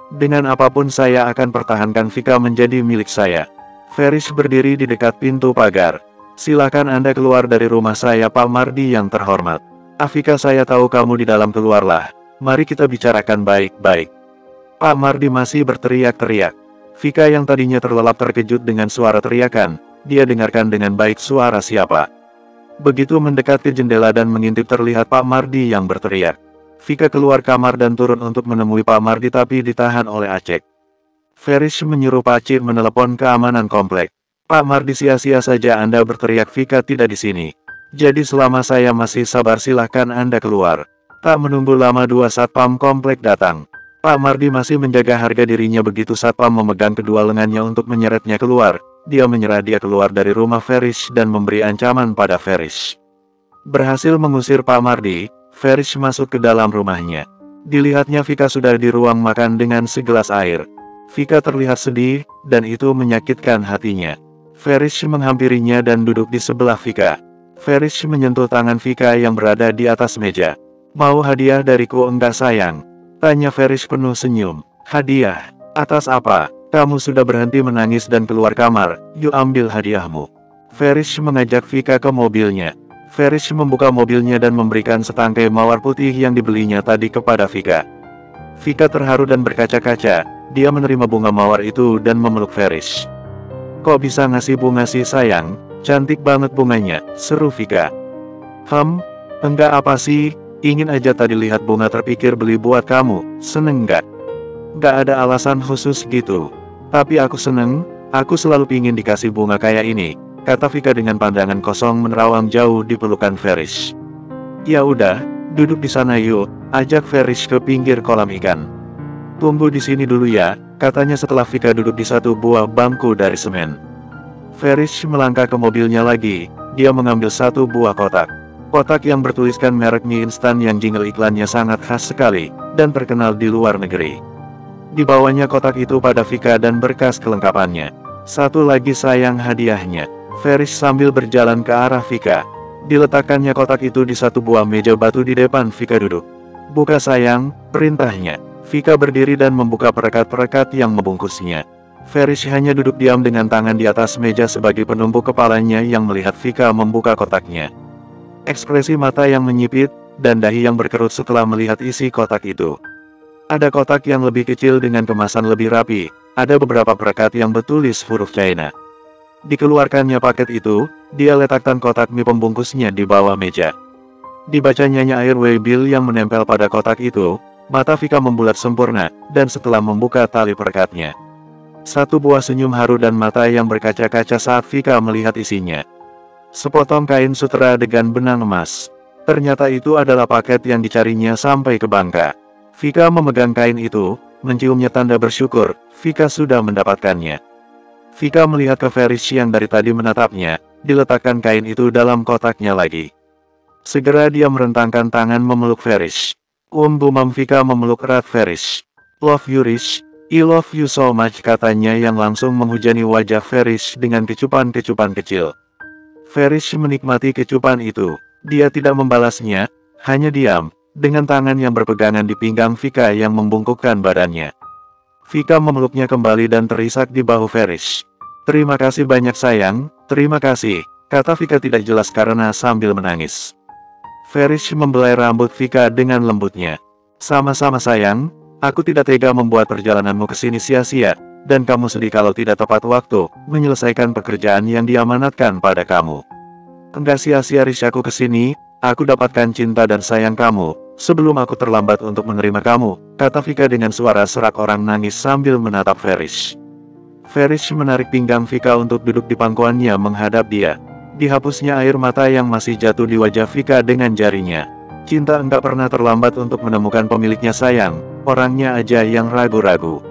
Dengan apapun saya akan pertahankan Vika menjadi milik saya. Ferish berdiri di dekat pintu pagar. Silakan Anda keluar dari rumah saya Pak Mardi yang terhormat. Afika, saya tahu kamu di dalam, keluarlah. Mari kita bicarakan baik-baik. Pak Mardi masih berteriak-teriak. Vika yang tadinya terlelap terkejut dengan suara teriakan, dia dengarkan dengan baik suara siapa. Begitu mendekat ke jendela dan mengintip terlihat Pak Mardi yang berteriak. Vika keluar kamar dan turun untuk menemui Pak Mardi tapi ditahan oleh Acek. Ferish menyuruh Pak Cik menelepon keamanan komplek. Pak Mardi, sia-sia saja Anda berteriak, Vika tidak di sini. Jadi selama saya masih sabar silahkan Anda keluar. Tak menunggu lama dua satpam komplek datang. Pak Mardi masih menjaga harga dirinya begitu satpam memegang kedua lengannya untuk menyeretnya keluar. Dia menyerah dia keluar dari rumah Ferish dan memberi ancaman pada Ferish. Berhasil mengusir Pak Mardi, Ferish masuk ke dalam rumahnya. Dilihatnya Vika sudah di ruang makan dengan segelas air. Vika terlihat sedih, dan itu menyakitkan hatinya. Ferish menghampirinya dan duduk di sebelah Vika. Ferish menyentuh tangan Vika yang berada di atas meja. Mau hadiah dariku enggak sayang? Tanya Ferish penuh senyum. Hadiah? Atas apa? Kamu sudah berhenti menangis dan keluar kamar, yuk ambil hadiahmu. Ferish mengajak Vika ke mobilnya. Ferish membuka mobilnya dan memberikan setangkai mawar putih yang dibelinya tadi kepada Vika. Vika terharu dan berkaca-kaca, dia menerima bunga mawar itu dan memeluk Ferish. Kok bisa ngasih bunga sih sayang? Cantik banget bunganya, seru Vika. Enggak apa sih? Ingin aja tadi lihat bunga terpikir beli buat kamu, seneng nggak? Nggak ada alasan khusus gitu. Tapi aku seneng, aku selalu pingin dikasih bunga kayak ini, kata Vika dengan pandangan kosong menerawang jauh di pelukan Ferish. Ya udah, duduk di sana yuk, ajak Ferish ke pinggir kolam ikan. Tunggu di sini dulu ya, katanya setelah Vika duduk di satu buah bangku dari semen. Ferish melangkah ke mobilnya lagi, dia mengambil satu buah kotak. Kotak yang bertuliskan merek mie instan yang jingle iklannya sangat khas sekali, dan terkenal di luar negeri. Dibawanya kotak itu pada Vika dan berkas kelengkapannya. Satu lagi sayang hadiahnya. Ferish sambil berjalan ke arah Vika. Diletakkannya kotak itu di satu buah meja batu di depan Vika duduk. Buka sayang, perintahnya. Vika berdiri dan membuka perekat-perekat yang membungkusnya. Ferish hanya duduk diam dengan tangan di atas meja sebagai penumpuk kepalanya yang melihat Vika membuka kotaknya. Ekspresi mata yang menyipit, dan dahi yang berkerut setelah melihat isi kotak itu. Ada kotak yang lebih kecil dengan kemasan lebih rapi, ada beberapa perekat yang bertulis huruf China. Dikeluarkannya paket itu, dia letakkan kotak mie pembungkusnya di bawah meja. Dibacanya airway bill yang menempel pada kotak itu, mata Vika membulat sempurna, dan setelah membuka tali perekatnya. Satu buah senyum haru dan mata yang berkaca-kaca saat Vika melihat isinya. Sepotong kain sutera dengan benang emas. Ternyata itu adalah paket yang dicarinya sampai ke Bangka. Vika memegang kain itu, menciumnya tanda bersyukur, Vika sudah mendapatkannya. Vika melihat ke Ferish yang dari tadi menatapnya, diletakkan kain itu dalam kotaknya lagi. Segera dia merentangkan tangan memeluk Ferish. Bumam Vika memeluk erat Ferish. Love you Rish, I love you so much katanya yang langsung menghujani wajah Ferish dengan kecupan-kecupan kecil. Ferish menikmati kecupan itu. Dia tidak membalasnya, hanya diam, dengan tangan yang berpegangan di pinggang Vika yang membungkukkan badannya. Vika memeluknya kembali dan terisak di bahu Ferish. Terima kasih banyak sayang, terima kasih, kata Vika tidak jelas karena sambil menangis. Ferish membelai rambut Vika dengan lembutnya. Sama-sama sayang, aku tidak tega membuat perjalananmu ke sini sia-sia. Dan kamu sedih kalau tidak tepat waktu, menyelesaikan pekerjaan yang diamanatkan pada kamu. Enggak sia-sia Rish aku kesini, aku dapatkan cinta dan sayang kamu, sebelum aku terlambat untuk menerima kamu, kata Vika dengan suara serak orang nangis sambil menatap Ferish. Ferish menarik pinggang Vika untuk duduk di pangkuannya menghadap dia. Dihapusnya air mata yang masih jatuh di wajah Vika dengan jarinya. Cinta enggak pernah terlambat untuk menemukan pemiliknya sayang, orangnya aja yang ragu-ragu.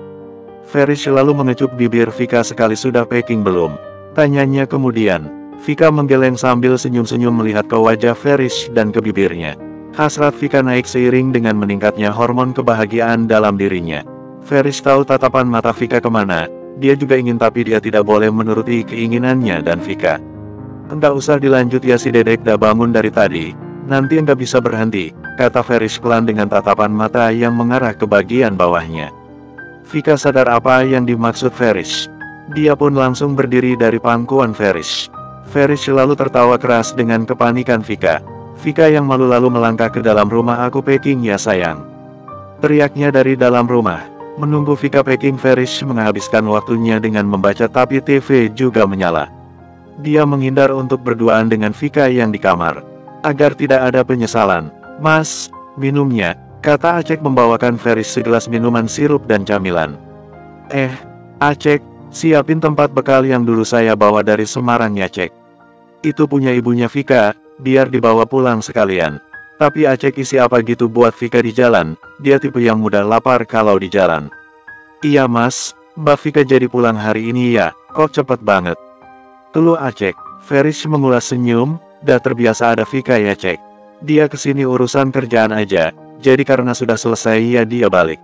Farish lalu mengecup bibir Vika sekali. Sudah packing belum? Tanyanya kemudian. Vika menggeleng sambil senyum-senyum melihat ke wajah Farish dan ke bibirnya. Hasrat Vika naik seiring dengan meningkatnya hormon kebahagiaan dalam dirinya. Farish tahu tatapan mata Vika kemana, dia juga ingin tapi dia tidak boleh menuruti keinginannya dan Vika. Enggak usah dilanjut ya, si dedek dah bangun dari tadi. Nanti enggak bisa berhenti, kata Farish pelan dengan tatapan mata yang mengarah ke bagian bawahnya. Vika sadar apa yang dimaksud Farish. Dia pun langsung berdiri dari pangkuan Farish. Farish lalu tertawa keras dengan kepanikan Vika. Vika yang malu lalu melangkah ke dalam rumah. Aku packing ya sayang, teriaknya dari dalam rumah. Menunggu Vika packing, Farish menghabiskan waktunya dengan membaca tapi TV juga menyala. Dia menghindar untuk berduaan dengan Vika yang di kamar, agar tidak ada penyesalan. Mas, minumnya, kata Acek membawakan Farish segelas minuman sirup dan camilan. Acek, siapin tempat bekal yang dulu saya bawa dari Semarang ya Cek. Itu punya ibunya Vika, biar dibawa pulang sekalian. Tapi Acek isi apa gitu buat Vika di jalan, dia tipe yang mudah lapar kalau di jalan. Iya mas, Mbak Vika jadi pulang hari ini ya, kok cepet banget. Keluh Acek. Farish mengulas senyum. Dah terbiasa ada Vika ya Cek. Dia kesini urusan kerjaan aja, jadi karena sudah selesai ya dia balik.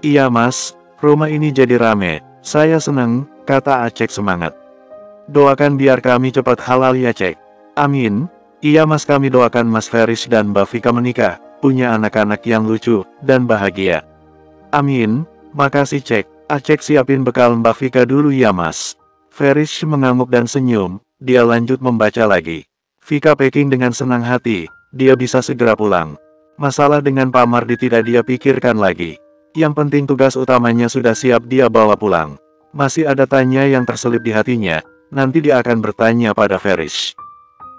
Iya mas, rumah ini jadi rame, saya seneng, kata Acek semangat. Doakan biar kami cepat halal ya Cek. Amin. Iya mas, kami doakan Mas Farish dan Mbak Vika menikah, punya anak-anak yang lucu, dan bahagia. Amin, makasih Cek. Acek siapin bekal Mbak Vika dulu ya mas. Farish mengangguk dan senyum, dia lanjut membaca lagi. Vika packing dengan senang hati, dia bisa segera pulang. Masalah dengan Pak Mardi tidak dia pikirkan lagi. Yang penting tugas utamanya sudah siap dia bawa pulang. Masih ada tanya yang terselip di hatinya, nanti dia akan bertanya pada Farish.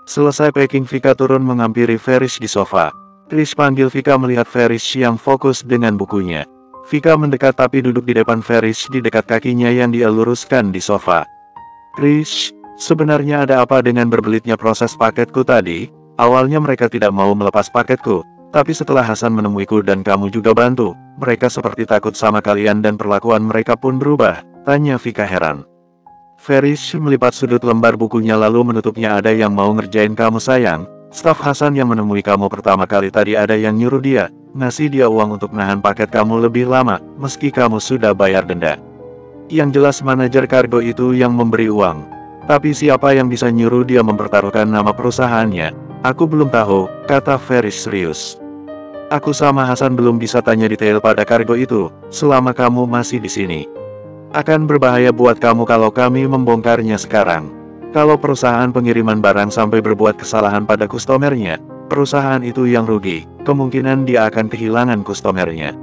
Selesai packing, Vika turun menghampiri Farish di sofa. Krish panggil Vika melihat Farish yang fokus dengan bukunya. Vika mendekat tapi duduk di depan Farish di dekat kakinya yang dia luruskan di sofa. Krish, sebenarnya ada apa dengan berbelitnya proses paketku tadi? Awalnya mereka tidak mau melepas paketku, tapi setelah Hasan menemuiku dan kamu juga bantu, mereka seperti takut sama kalian dan perlakuan mereka pun berubah, tanya Vika heran. Farish melipat sudut lembar bukunya lalu menutupnya. Ada yang mau ngerjain kamu sayang, staf Hasan yang menemui kamu pertama kali tadi ada yang nyuruh dia, ngasih dia uang untuk nahan paket kamu lebih lama, meski kamu sudah bayar denda. Yang jelas manajer kargo itu yang memberi uang. Tapi siapa yang bisa nyuruh dia mempertaruhkan nama perusahaannya? Aku belum tahu, kata Farish serius. Aku sama Hasan belum bisa tanya detail pada kargo itu, selama kamu masih di sini. Akan berbahaya buat kamu kalau kami membongkarnya sekarang. Kalau perusahaan pengiriman barang sampai berbuat kesalahan pada kustomernya, perusahaan itu yang rugi, kemungkinan dia akan kehilangan kustomernya.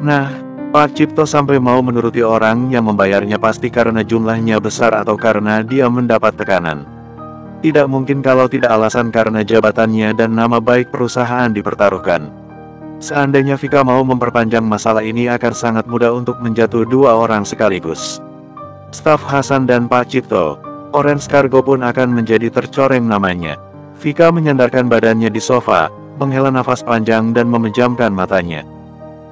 Nah, Pak Cipto sampai mau menuruti orang yang membayarnya pasti karena jumlahnya besar atau karena dia mendapat tekanan. Tidak mungkin kalau tidak alasan karena jabatannya dan nama baik perusahaan dipertaruhkan. Seandainya Vika mau memperpanjang masalah ini akan sangat mudah untuk menjatuh dua orang sekaligus. Staf Hasan dan Pak Cipto, Orange Cargo pun akan menjadi tercoreng namanya. Vika menyandarkan badannya di sofa, menghela nafas panjang dan memejamkan matanya.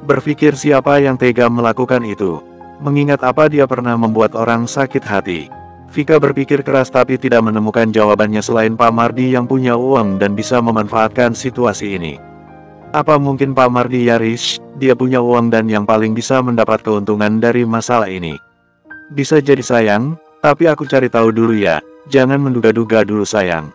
Berpikir siapa yang tega melakukan itu. Mengingat apa dia pernah membuat orang sakit hati. Vika berpikir keras tapi tidak menemukan jawabannya selain Pak Mardi yang punya uang dan bisa memanfaatkan situasi ini. Apa mungkin Pak Mardi Yaris, dia punya uang dan yang paling bisa mendapat keuntungan dari masalah ini? Bisa jadi sayang, tapi aku cari tahu dulu ya, jangan menduga-duga dulu sayang.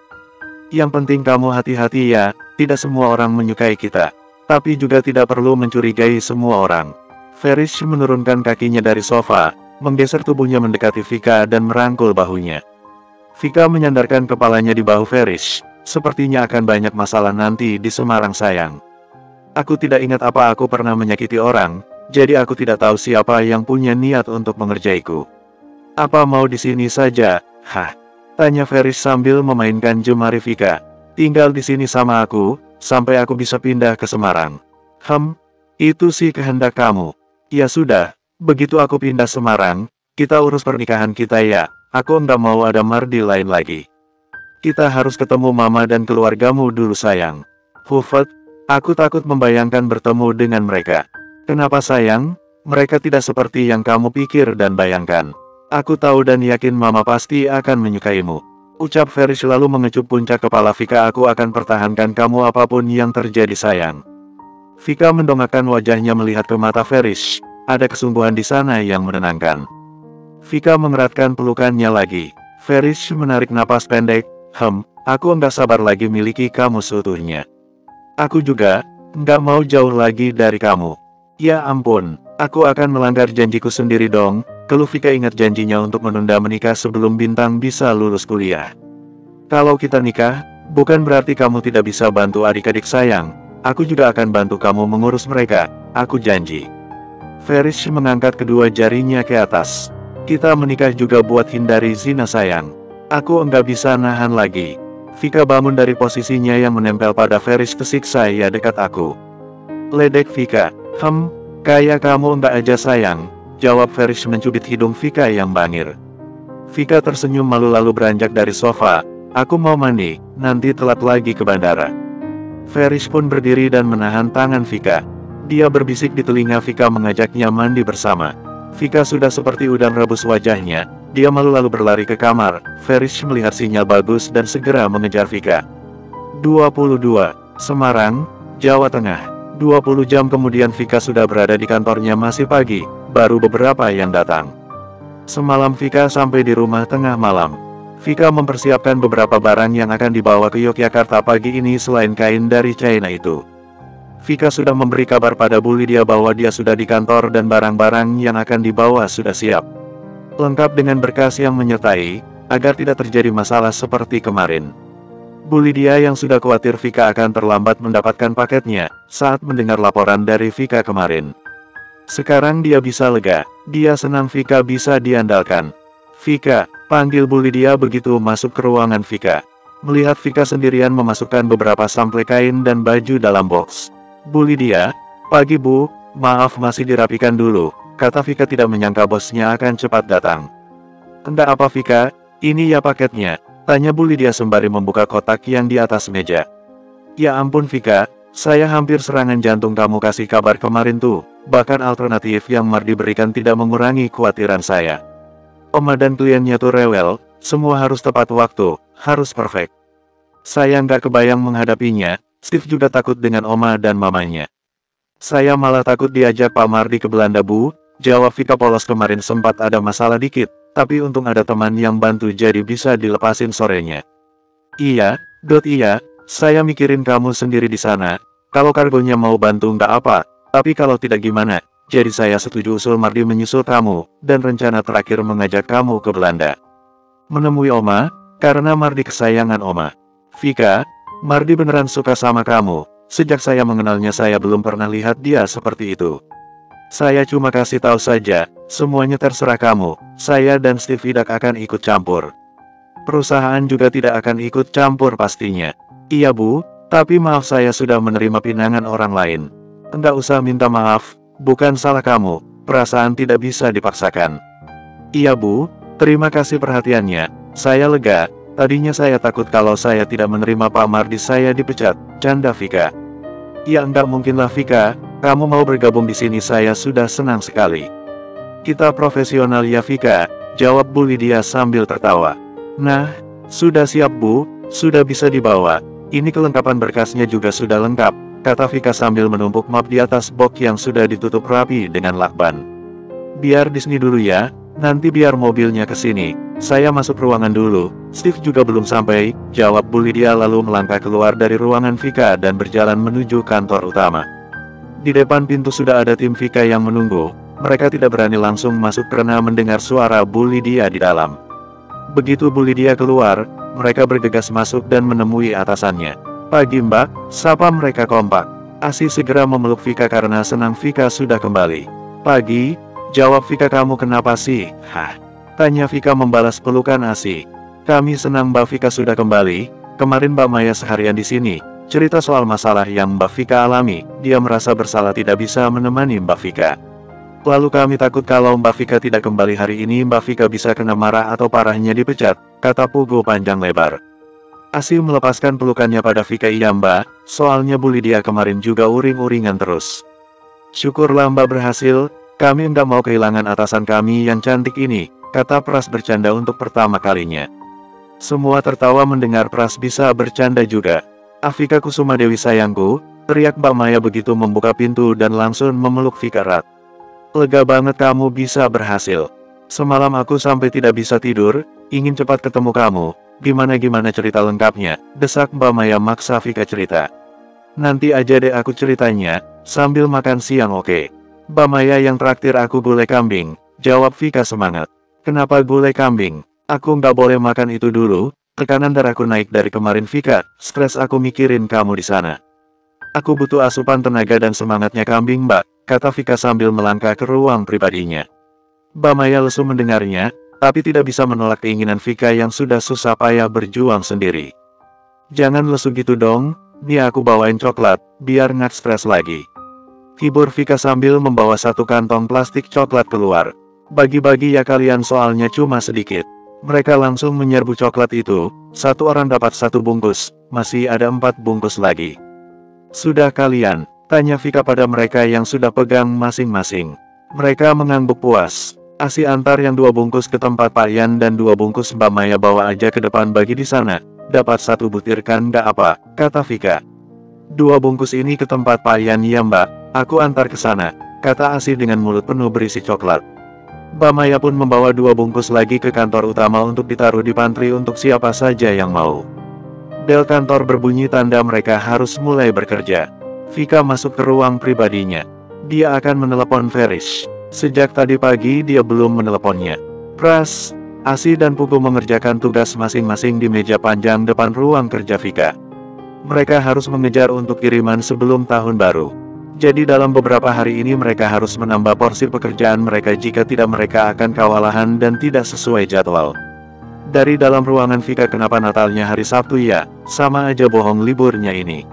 Yang penting kamu hati-hati ya, tidak semua orang menyukai kita. Tapi juga tidak perlu mencurigai semua orang. Farish menurunkan kakinya dari sofa, menggeser tubuhnya mendekati Vika dan merangkul bahunya. Vika menyandarkan kepalanya di bahu Farish, sepertinya akan banyak masalah nanti di Semarang sayang. Aku tidak ingat apa aku pernah menyakiti orang, jadi aku tidak tahu siapa yang punya niat untuk mengerjaiku. Apa mau di sini saja? Hah? Tanya Farish sambil memainkan jemari Vika. Tinggal di sini sama aku, sampai aku bisa pindah ke Semarang. Itu sih kehendak kamu. Ya sudah, begitu aku pindah Semarang, kita urus pernikahan kita ya. Aku nggak mau ada Mardi lain lagi. Kita harus ketemu mama dan keluargamu dulu sayang. Hufat, Aku takut membayangkan bertemu dengan mereka. Kenapa sayang? Mereka tidak seperti yang kamu pikir dan bayangkan. Aku tahu dan yakin Mama pasti akan menyukaimu. Ucap Farish lalu mengecup puncak kepala Vika. Aku akan pertahankan kamu apapun yang terjadi sayang. Vika mendongakkan wajahnya melihat ke mata Farish. Ada kesungguhan di sana yang menenangkan. Vika mengeratkan pelukannya lagi. Farish menarik napas pendek. Aku enggak sabar lagi miliki kamu seutuhnya. Aku juga, enggak mau jauh lagi dari kamu. Ya ampun, aku akan melanggar janjiku sendiri dong. Keluh Vika ingat janjinya untuk menunda menikah sebelum Bintang bisa lulus kuliah. Kalau kita nikah, bukan berarti kamu tidak bisa bantu adik-adik sayang. Aku juga akan bantu kamu mengurus mereka, aku janji. Farish mengangkat kedua jarinya ke atas. Kita menikah juga buat hindari zina sayang. Aku enggak bisa nahan lagi. Vika bangun dari posisinya yang menempel pada Farish. Kesiksa ya dekat aku. Ledek Vika. Kayak kamu enggak aja sayang, jawab Farish mencubit hidung Vika yang bangir. Vika tersenyum malu lalu beranjak dari sofa. Aku mau mandi, nanti telat lagi ke bandara. Farish pun berdiri dan menahan tangan Vika. Dia berbisik di telinga Vika mengajaknya mandi bersama. Vika sudah seperti udang rebus wajahnya. Dia malu lalu berlari ke kamar. Farish melihat sinyal bagus dan segera mengejar Vika. 22. Semarang, Jawa Tengah. 20 jam kemudian Vika sudah berada di kantornya. Masih pagi, baru beberapa yang datang. Semalam Vika sampai di rumah tengah malam. Vika mempersiapkan beberapa barang yang akan dibawa ke Yogyakarta pagi ini selain kain dari China itu. Vika sudah memberi kabar pada Bu Lydia bahwa dia sudah di kantor dan barang-barang yang akan dibawa sudah siap. Lengkap dengan berkas yang menyertai, agar tidak terjadi masalah seperti kemarin. Bu Lydia yang sudah khawatir Vika akan terlambat mendapatkan paketnya, saat mendengar laporan dari Vika kemarin. Sekarang dia bisa lega, dia senang Vika bisa diandalkan. Vika, panggil Bu Lydia begitu masuk ke ruangan Vika. Melihat Vika sendirian memasukkan beberapa sampel kain dan baju dalam box. Bu Lydia, pagi Bu, maaf masih dirapikan dulu, kata Vika tidak menyangka bosnya akan cepat datang. Enggak apa Vika, ini ya paketnya. Tanya Bu Lydia sembari membuka kotak yang di atas meja. Ya ampun Vika, saya hampir serangan jantung kamu kasih kabar kemarin tuh. Bahkan alternatif yang Mardi berikan tidak mengurangi kekhawatiran saya. Oma dan kliennya tuh rewel, semua harus tepat waktu, harus perfect. Saya nggak kebayang menghadapinya, Steve juga takut dengan Oma dan mamanya. Saya malah takut diajak Pak Mardi ke Belanda Bu, jawab Vika polos. Kemarin sempat ada masalah dikit. Tapi untung ada teman yang bantu jadi bisa dilepasin sorenya. Iya, saya mikirin kamu sendiri di sana. Kalau kargonya mau bantu nggak apa, tapi kalau tidak gimana. Jadi saya setuju usul Mardi menyusul kamu, dan rencana terakhir mengajak kamu ke Belanda. Menemui Oma, karena Mardi kesayangan Oma. Vika, Mardi beneran suka sama kamu. Sejak saya mengenalnya saya belum pernah lihat dia seperti itu. Saya cuma kasih tahu saja, semuanya terserah kamu. Saya dan Steve tidak akan ikut campur. Perusahaan juga tidak akan ikut campur pastinya. Iya Bu, tapi maaf saya sudah menerima pinangan orang lain. Enggak usah minta maaf, bukan salah kamu, perasaan tidak bisa dipaksakan. Iya Bu, terima kasih perhatiannya, saya lega. Tadinya saya takut kalau saya tidak menerima Pak Mardi saya dipecat, canda Vika. Ya enggak mungkinlah Vika. Kamu mau bergabung di sini saya sudah senang sekali. Kita profesional ya Vika, jawab Bu Lydia sambil tertawa. Nah, sudah siap Bu, sudah bisa dibawa. Ini kelengkapan berkasnya juga sudah lengkap, kata Vika sambil menumpuk map di atas box yang sudah ditutup rapi dengan lakban. Biar di sini dulu ya, nanti biar mobilnya ke sini. Saya masuk ruangan dulu, Steve juga belum sampai, jawab Bu Lydia lalu melangkah keluar dari ruangan Vika dan berjalan menuju kantor utama. Di depan pintu sudah ada tim Vika yang menunggu. Mereka tidak berani langsung masuk karena mendengar suara Bu Lydia di dalam. Begitu Bu Lydia keluar, mereka bergegas masuk dan menemui atasannya. Pagi Mbak, sapa mereka kompak. Asi segera memeluk Vika karena senang Vika sudah kembali. Pagi, jawab Vika. Kamu kenapa sih? Tanya Vika membalas pelukan Asi. Kami senang Mbak Vika sudah kembali. Kemarin Mbak Maya seharian di sini. Cerita soal masalah yang Mbak Vika alami, dia merasa bersalah tidak bisa menemani Mbak Vika. Lalu kami takut kalau Mbak Vika tidak kembali hari ini Mbak Vika bisa kena marah atau parahnya dipecat, kata Pugo panjang lebar. Asih melepaskan pelukannya pada Vika. Iya mbak, soalnya bully dia kemarin juga uring-uringan terus. Syukurlah mbak berhasil, kami nggak mau kehilangan atasan kami yang cantik ini, kata Pras bercanda untuk pertama kalinya. Semua tertawa mendengar Pras bisa bercanda juga. Vika Kusuma Dewi sayangku, teriak Mbak Maya begitu membuka pintu dan langsung memeluk Vika erat. Lega banget kamu bisa berhasil. Semalam aku sampai tidak bisa tidur, ingin cepat ketemu kamu. Gimana cerita lengkapnya, desak Mbak Maya maksa Vika cerita. Nanti aja deh aku ceritanya, sambil makan siang oke? Mbak Maya yang traktir aku gulai kambing, jawab Vika semangat. Kenapa gulai kambing? Aku nggak boleh makan itu dulu, tekanan darahku naik dari kemarin Vika, stres aku mikirin kamu di sana. Aku butuh asupan tenaga dan semangatnya kambing mbak, kata Vika sambil melangkah ke ruang pribadinya. Mbak Maya lesu mendengarnya, tapi tidak bisa menolak keinginan Vika yang sudah susah payah berjuang sendiri. Jangan lesu gitu dong, nih aku bawain coklat, biar nggak stres lagi. Hibur Vika sambil membawa satu kantong plastik coklat keluar. Bagi-bagi ya kalian soalnya cuma sedikit. Mereka langsung menyerbu coklat itu, satu orang dapat satu bungkus, masih ada 4 bungkus lagi. Sudah kalian, tanya Vika pada mereka yang sudah pegang masing-masing. Mereka mengangguk puas. Asih antar yang 2 bungkus ke tempat Pak Yan dan 2 bungkus Mbak Maya bawa aja ke depan bagi di sana. Dapat 1 butir kan nggak apa, kata Vika. 2 bungkus ini ke tempat Pak Yan ya mbak, aku antar ke sana, kata Asih dengan mulut penuh berisi coklat. Mbak Maya pun membawa 2 bungkus lagi ke kantor utama untuk ditaruh di pantry untuk siapa saja yang mau. Bel kantor berbunyi tanda mereka harus mulai bekerja. Vika masuk ke ruang pribadinya. Dia akan menelepon Ferish. Sejak tadi pagi dia belum meneleponnya. Pras, Asih dan Pugu mengerjakan tugas masing-masing di meja panjang depan ruang kerja Vika. Mereka harus mengejar untuk kiriman sebelum tahun baru. Jadi dalam beberapa hari ini mereka harus menambah porsi pekerjaan mereka jika tidak mereka akan kewalahan dan tidak sesuai jadwal. Dari dalam ruangan Vika kenapa Natalnya hari Sabtu ya, sama aja bohong liburnya ini.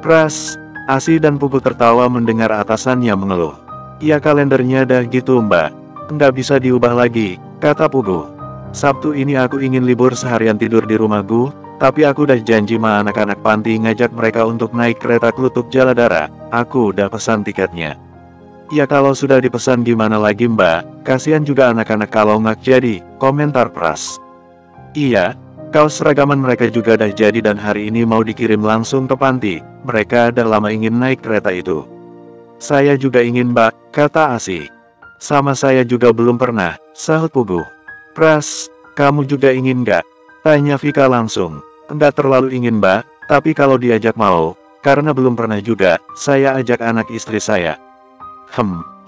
Pras, Asih dan Pugu tertawa mendengar atasannya mengeluh. Ya kalendernya dah gitu mbak, nggak bisa diubah lagi, kata Pugu. Sabtu ini aku ingin libur seharian tidur di rumahku. Tapi aku udah janji sama anak-anak panti ngajak mereka untuk naik kereta Klutuk Jaladara, aku udah pesan tiketnya. Ya kalau sudah dipesan gimana lagi mbak, kasihan juga anak-anak kalau nggak jadi, komentar Pras. Iya, kaos seragaman mereka juga udah jadi dan hari ini mau dikirim langsung ke panti, mereka udah lama ingin naik kereta itu. Saya juga ingin mbak, kata Asih. Sama saya juga belum pernah, sahut Pugu. Pras, kamu juga ingin nggak? Tanya Vika langsung. Enggak terlalu ingin mbak, tapi kalau diajak mau, karena belum pernah juga, saya ajak anak istri saya.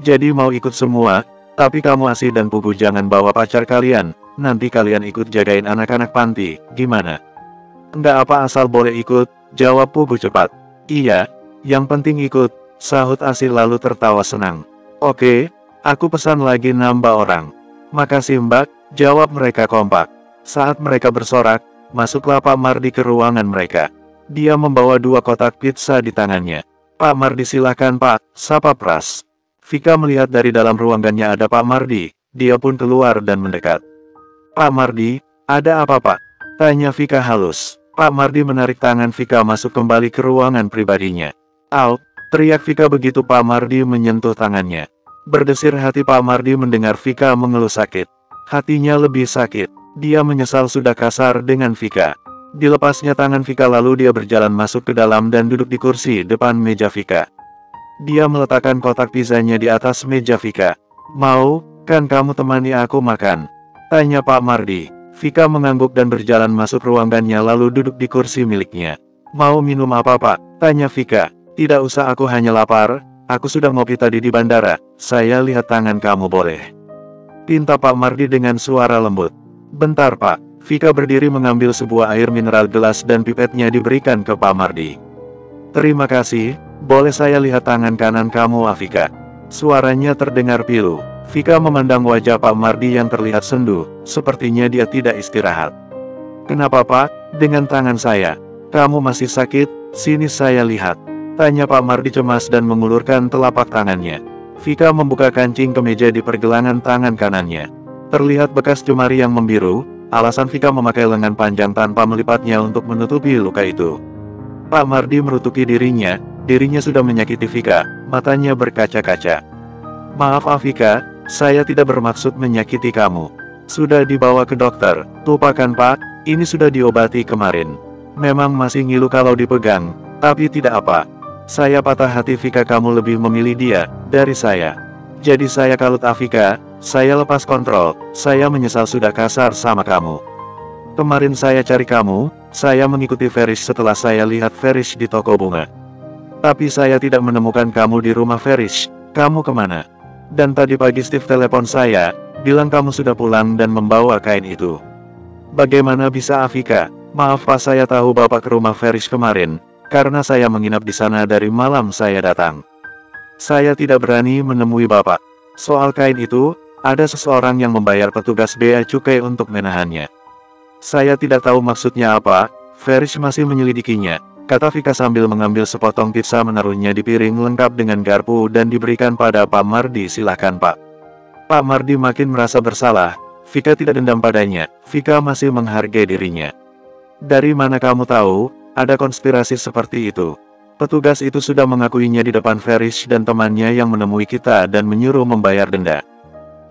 Jadi mau ikut semua, tapi kamu Asih dan Pugu jangan bawa pacar kalian, nanti kalian ikut jagain anak-anak panti, gimana? Enggak apa asal boleh ikut, jawab Pugu cepat. Iya, yang penting ikut, sahut Asih lalu tertawa senang. Oke, aku pesan lagi nambah orang. Makasih mbak, jawab mereka kompak. Saat mereka bersorak, masuklah Pak Mardi ke ruangan mereka. Dia membawa 2 kotak pizza di tangannya. Pak Mardi silakan pak, sapa Pras. Vika melihat dari dalam ruangannya ada Pak Mardi, dia pun keluar dan mendekat. Pak Mardi, ada apa pak? Tanya Vika halus. Pak Mardi menarik tangan Vika masuk kembali ke ruangan pribadinya. Au, teriak Vika begitu Pak Mardi menyentuh tangannya. Berdesir hati Pak Mardi mendengar Vika mengeluh sakit. Hatinya lebih sakit. Dia menyesal sudah kasar dengan Vika. Dilepasnya tangan Vika lalu dia berjalan masuk ke dalam dan duduk di kursi depan meja Vika. Dia meletakkan kotak pizzanya di atas meja Vika. Mau, kan kamu temani aku makan? Tanya Pak Mardi. Vika mengangguk dan berjalan masuk ruangannya lalu duduk di kursi miliknya. Mau minum apa pak? Tanya Vika. Tidak usah aku hanya lapar, aku sudah ngopi tadi di bandara, saya lihat tangan kamu boleh. Pinta Pak Mardi dengan suara lembut. Bentar pak, Vika berdiri mengambil sebuah air mineral gelas dan pipetnya diberikan ke Pak Mardi. Terima kasih, boleh saya lihat tangan kanan kamu Vika? Suaranya terdengar pilu. Vika memandang wajah Pak Mardi yang terlihat sendu, sepertinya dia tidak istirahat. Kenapa pak, dengan tangan saya? Kamu masih sakit, sini saya lihat. Tanya Pak Mardi cemas dan mengulurkan telapak tangannya. Vika membuka kancing kemeja di pergelangan tangan kanannya. Terlihat bekas jemari yang membiru, Alasan Vika memakai lengan panjang tanpa melipatnya untuk menutupi luka itu. Pak Mardi merutuki dirinya sudah menyakiti Vika, matanya berkaca-kaca. Maaf Afika, saya tidak bermaksud menyakiti kamu. Sudah dibawa ke dokter. Lupakan Pak, ini sudah diobati kemarin. Memang masih ngilu kalau dipegang, tapi tidak apa. Saya patah hati Vika kamu lebih memilih dia dari saya. Jadi saya kalut Afika, saya lepas kontrol, saya menyesal sudah kasar sama kamu. Kemarin saya cari kamu, saya mengikuti Ferish setelah saya lihat Ferish di toko bunga. Tapi saya tidak menemukan kamu di rumah Ferish, kamu kemana? Dan tadi pagi Steve telepon saya, bilang kamu sudah pulang dan membawa kain itu. Bagaimana bisa Afika? Maaf Pak, saya tahu Bapak ke rumah Ferish kemarin, karena saya menginap di sana dari malam saya datang. Saya tidak berani menemui Bapak. Soal kain itu, ada seseorang yang membayar petugas bea cukai untuk menahannya. Saya tidak tahu maksudnya apa, Ferish masih menyelidikinya, kata Vika sambil mengambil sepotong pizza menaruhnya di piring lengkap dengan garpu dan diberikan pada Pak Mardi. Silahkan Pak. Pak Mardi makin merasa bersalah, Vika tidak dendam padanya, Vika masih menghargai dirinya. Dari mana kamu tahu, ada konspirasi seperti itu? Petugas itu sudah mengakuinya di depan Ferish dan temannya yang menemui kita dan menyuruh membayar denda.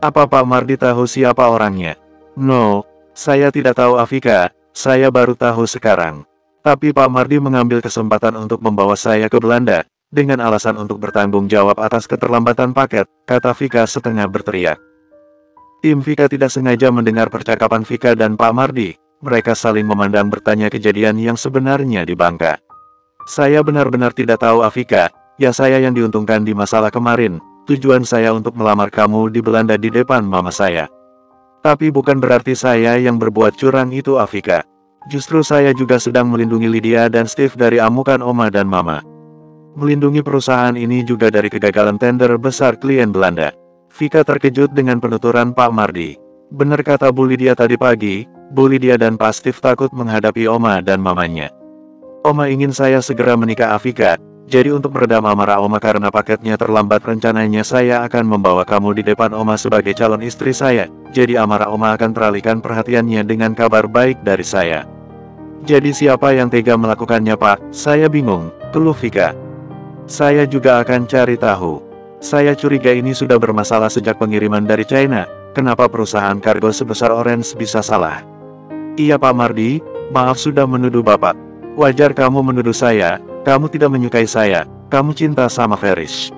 Apa Pak Mardi tahu siapa orangnya? No, saya tidak tahu Afika, saya baru tahu sekarang. Tapi Pak Mardi mengambil kesempatan untuk membawa saya ke Belanda, dengan alasan untuk bertanggung jawab atas keterlambatan paket, kata Vika setengah berteriak. Tim Vika tidak sengaja mendengar percakapan Vika dan Pak Mardi, mereka saling memandang bertanya kejadian yang sebenarnya di Bangka. Saya benar-benar tidak tahu Afika, ya saya yang diuntungkan di masalah kemarin, tujuan saya untuk melamar kamu di Belanda di depan mama saya. Tapi bukan berarti saya yang berbuat curang itu Afika. Justru saya juga sedang melindungi Lydia dan Steve dari amukan Oma dan Mama. Melindungi perusahaan ini juga dari kegagalan tender besar klien Belanda. Vika terkejut dengan penuturan Pak Mardi. Benar kata Bu Lydia tadi pagi, Bu Lydia dan Pak Steve takut menghadapi Oma dan Mamanya. Oma ingin saya segera menikah Afika, jadi untuk meredam amarah Oma karena paketnya terlambat rencananya saya akan membawa kamu di depan Oma sebagai calon istri saya, jadi amarah Oma akan teralihkan perhatiannya dengan kabar baik dari saya. Jadi siapa yang tega melakukannya Pak? Saya bingung, keluh Vika. Saya juga akan cari tahu. Saya curiga ini sudah bermasalah sejak pengiriman dari China, kenapa perusahaan kargo sebesar Orange bisa salah? Iya Pak Mardi, maaf sudah menuduh Bapak. Wajar kamu menuduh saya, kamu tidak menyukai saya, kamu cinta sama Ferish.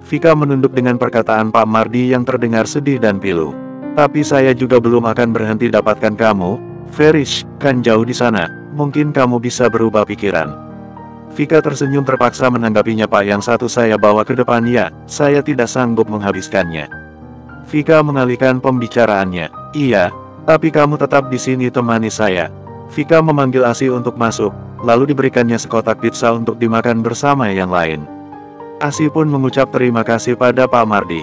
Vika menunduk dengan perkataan Pak Mardi yang terdengar sedih dan pilu. Tapi saya juga belum akan berhenti dapatkan kamu, Ferish, kan jauh di sana, mungkin kamu bisa berubah pikiran. Vika tersenyum terpaksa menanggapinya Pak yang satu saya bawa ke depan ya, saya tidak sanggup menghabiskannya. Vika mengalihkan pembicaraannya, iya, tapi kamu tetap di sini temani saya. Vika memanggil Asi untuk masuk, lalu diberikannya sekotak pizza untuk dimakan bersama yang lain. Asi pun mengucap terima kasih pada Pak Mardi.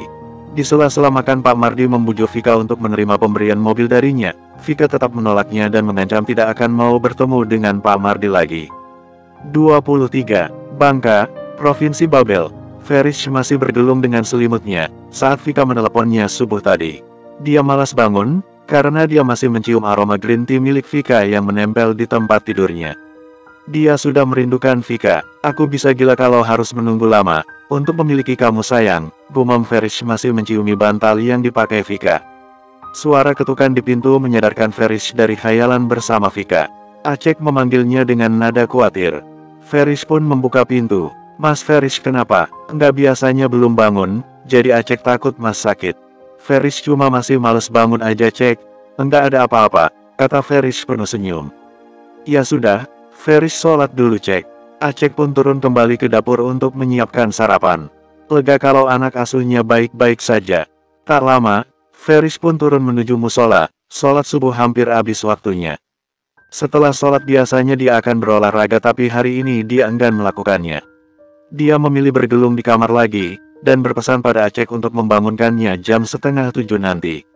Di sela-sela makan Pak Mardi membujuk Vika untuk menerima pemberian mobil darinya. Vika tetap menolaknya dan mengancam tidak akan mau bertemu dengan Pak Mardi lagi. 23. Bangka, Provinsi Babel. Ferish masih bergelung dengan selimutnya saat Vika meneleponnya subuh tadi. Dia malas bangun, karena dia masih mencium aroma green tea milik Vika yang menempel di tempat tidurnya. Dia sudah merindukan Vika. Aku bisa gila kalau harus menunggu lama, untuk memiliki kamu sayang, gumam Ferish masih menciumi bantal yang dipakai Vika. Suara ketukan di pintu menyadarkan Ferish dari khayalan bersama Vika. Acek memanggilnya dengan nada khawatir. Ferish pun membuka pintu. Mas Ferish kenapa? Enggak biasanya belum bangun, jadi Acek takut Mas sakit. Ferish cuma masih males bangun aja Cek. Enggak ada apa-apa, kata Ferish penuh senyum. Ya sudah, Ferish sholat dulu Cek. Acek pun turun kembali ke dapur untuk menyiapkan sarapan. Lega kalau anak asuhnya baik-baik saja. Tak lama, Ferish pun turun menuju musola, sholat subuh hampir habis waktunya. Setelah sholat biasanya dia akan berolahraga tapi hari ini dia enggan melakukannya. Dia memilih bergelung di kamar lagi, dan berpesan pada Acek untuk membangunkannya jam 6:30 nanti.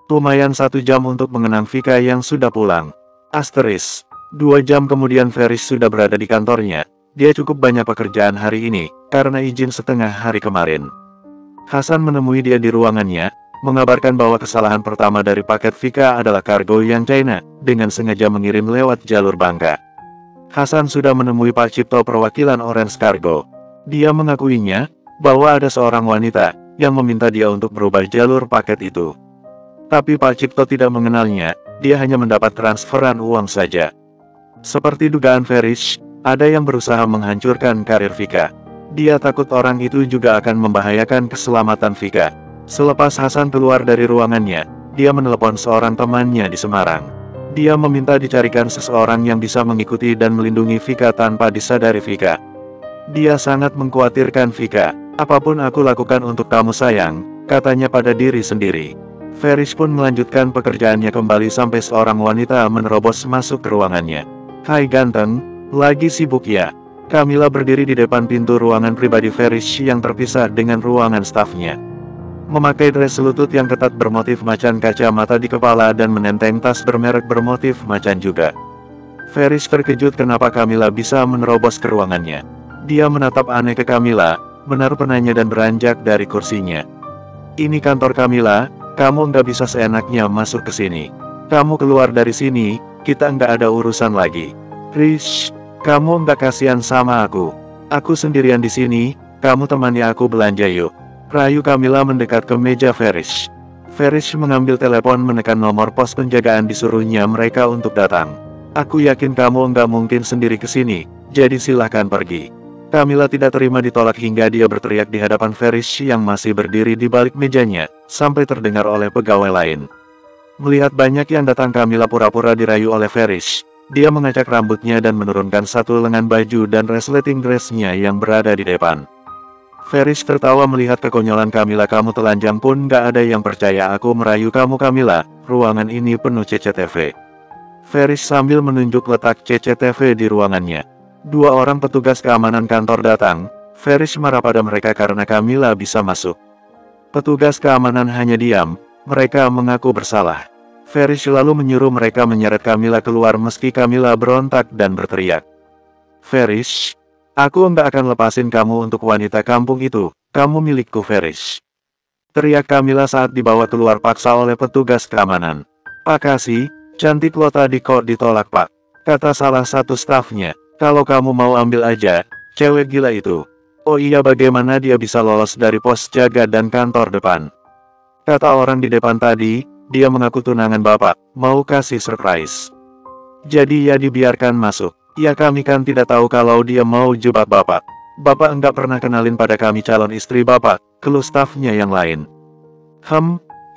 Lumayan 1 jam untuk mengenang Vika yang sudah pulang. Asteris. 2 jam kemudian Ferish sudah berada di kantornya. Dia cukup banyak pekerjaan hari ini, karena izin setengah hari kemarin. Hasan menemui dia di ruangannya, mengabarkan bahwa kesalahan pertama dari paket Vika adalah kargo yang China, dengan sengaja mengirim lewat jalur Bangka. Hasan sudah menemui Pak Cipto perwakilan Orange Cargo. Dia mengakuinya, bahwa ada seorang wanita, yang meminta dia untuk berubah jalur paket itu. Tapi Pak Cipto tidak mengenalnya, dia hanya mendapat transferan uang saja. Seperti dugaan Ferish, ada yang berusaha menghancurkan karir Vika. Dia takut orang itu juga akan membahayakan keselamatan Vika. Selepas Hasan keluar dari ruangannya, dia menelepon seorang temannya di Semarang. Dia meminta dicarikan seseorang yang bisa mengikuti dan melindungi Vika tanpa disadari Vika. Dia sangat mengkhawatirkan Vika. Apapun aku lakukan untuk kamu sayang, katanya pada diri sendiri. Ferish pun melanjutkan pekerjaannya kembali sampai seorang wanita menerobos masuk ke ruangannya. Hai ganteng, lagi sibuk ya? Camilla berdiri di depan pintu ruangan pribadi Ferish yang terpisah dengan ruangan stafnya. Memakai dress selutut yang ketat bermotif macan, kacamata di kepala dan menenteng tas bermerek bermotif macan juga. Ferish terkejut kenapa Camilla bisa menerobos ke ruangannya. Dia menatap aneh ke Camilla, menaruh penanya dan beranjak dari kursinya. Ini kantor Camilla, kamu nggak bisa seenaknya masuk ke sini. Kamu keluar dari sini, kita nggak ada urusan lagi. Rish, kamu nggak kasihan sama aku. Aku sendirian di sini, kamu temani aku belanja yuk. Rayu Camilla mendekat ke meja Ferish. Ferish mengambil telepon menekan nomor pos penjagaan disuruhnya mereka untuk datang. Aku yakin kamu nggak mungkin sendiri ke sini, jadi silahkan pergi. Camilla tidak terima ditolak hingga dia berteriak di hadapan Ferish yang masih berdiri di balik mejanya, sampai terdengar oleh pegawai lain. Melihat banyak yang datang, Camilla pura-pura dirayu oleh Ferish. Dia mengacak rambutnya dan menurunkan satu lengan baju dan resleting dressnya yang berada di depan. Ferish tertawa melihat kekonyolan Camilla. Kamu telanjang pun gak ada yang percaya aku merayu kamu Camilla, ruangan ini penuh CCTV. Ferish sambil menunjuk letak CCTV di ruangannya. Dua orang petugas keamanan kantor datang. Ferish marah pada mereka karena Camilla bisa masuk. Petugas keamanan hanya diam, mereka mengaku bersalah. Ferish lalu menyuruh mereka menyeret Camilla keluar meski Camilla berontak dan berteriak. Ferish, aku nggak akan lepasin kamu untuk wanita kampung itu, kamu milikku Ferish. Teriak Camilla saat dibawa keluar paksa oleh petugas keamanan. Pak Kasih, cantik lo tadi kok ditolak pak, kata salah satu stafnya. Kalau kamu mau ambil aja, cewek gila itu. Oh iya, bagaimana dia bisa lolos dari pos jaga dan kantor depan? Kata orang di depan tadi, dia mengaku tunangan bapak, mau kasih surprise. Jadi ya dibiarkan masuk. Ya kami kan tidak tahu kalau dia mau jebak bapak. Bapak enggak pernah kenalin pada kami calon istri bapak, keluh stafnya yang lain.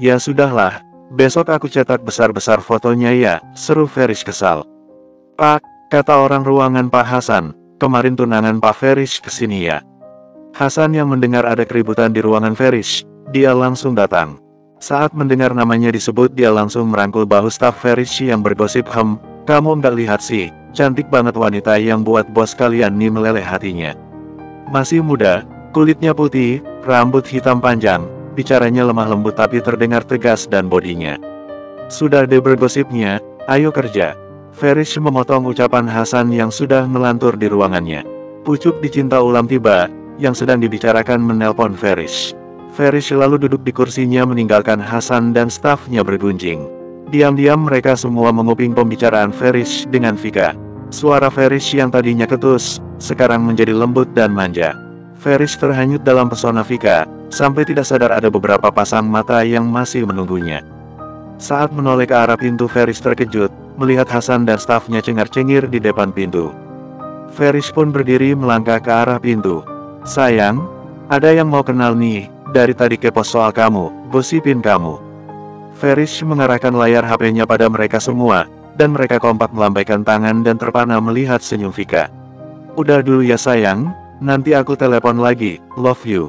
Ya sudahlah, besok aku cetak besar-besar fotonya ya, seru Ferish kesal. Pak, kata orang ruangan Pak Hasan, kemarin tunangan Pak Ferish kesini ya. Hasan yang mendengar ada keributan di ruangan Ferish, dia langsung datang. Saat mendengar namanya disebut dia langsung merangkul bahu staf Ferish yang bergosip. Kamu nggak lihat sih, cantik banget wanita yang buat bos kalian nih meleleh hatinya. Masih muda, kulitnya putih, rambut hitam panjang, bicaranya lemah lembut tapi terdengar tegas dan bodinya. Sudah deh bergosipnya, ayo kerja. Ferish memotong ucapan Hasan yang sudah melantur di ruangannya. Pucuk dicinta ulam tiba, yang sedang dibicarakan menelpon Ferish. Ferish lalu duduk di kursinya meninggalkan Hasan dan stafnya bergunjing. Diam-diam mereka semua menguping pembicaraan Ferish dengan Vika. Suara Ferish yang tadinya ketus, sekarang menjadi lembut dan manja. Ferish terhanyut dalam pesona Vika, sampai tidak sadar ada beberapa pasang mata yang masih menunggunya. Saat menoleh ke arah pintu, Ferish terkejut, melihat Hasan dan stafnya cengar-cengir di depan pintu. Ferish pun berdiri melangkah ke arah pintu. Sayang, ada yang mau kenal nih, dari tadi kepo soal kamu, gosipin kamu. Ferish mengarahkan layar HP-nya pada mereka semua, dan mereka kompak melambaikan tangan dan terpana melihat senyum Vika. Udah dulu ya sayang, nanti aku telepon lagi, love you.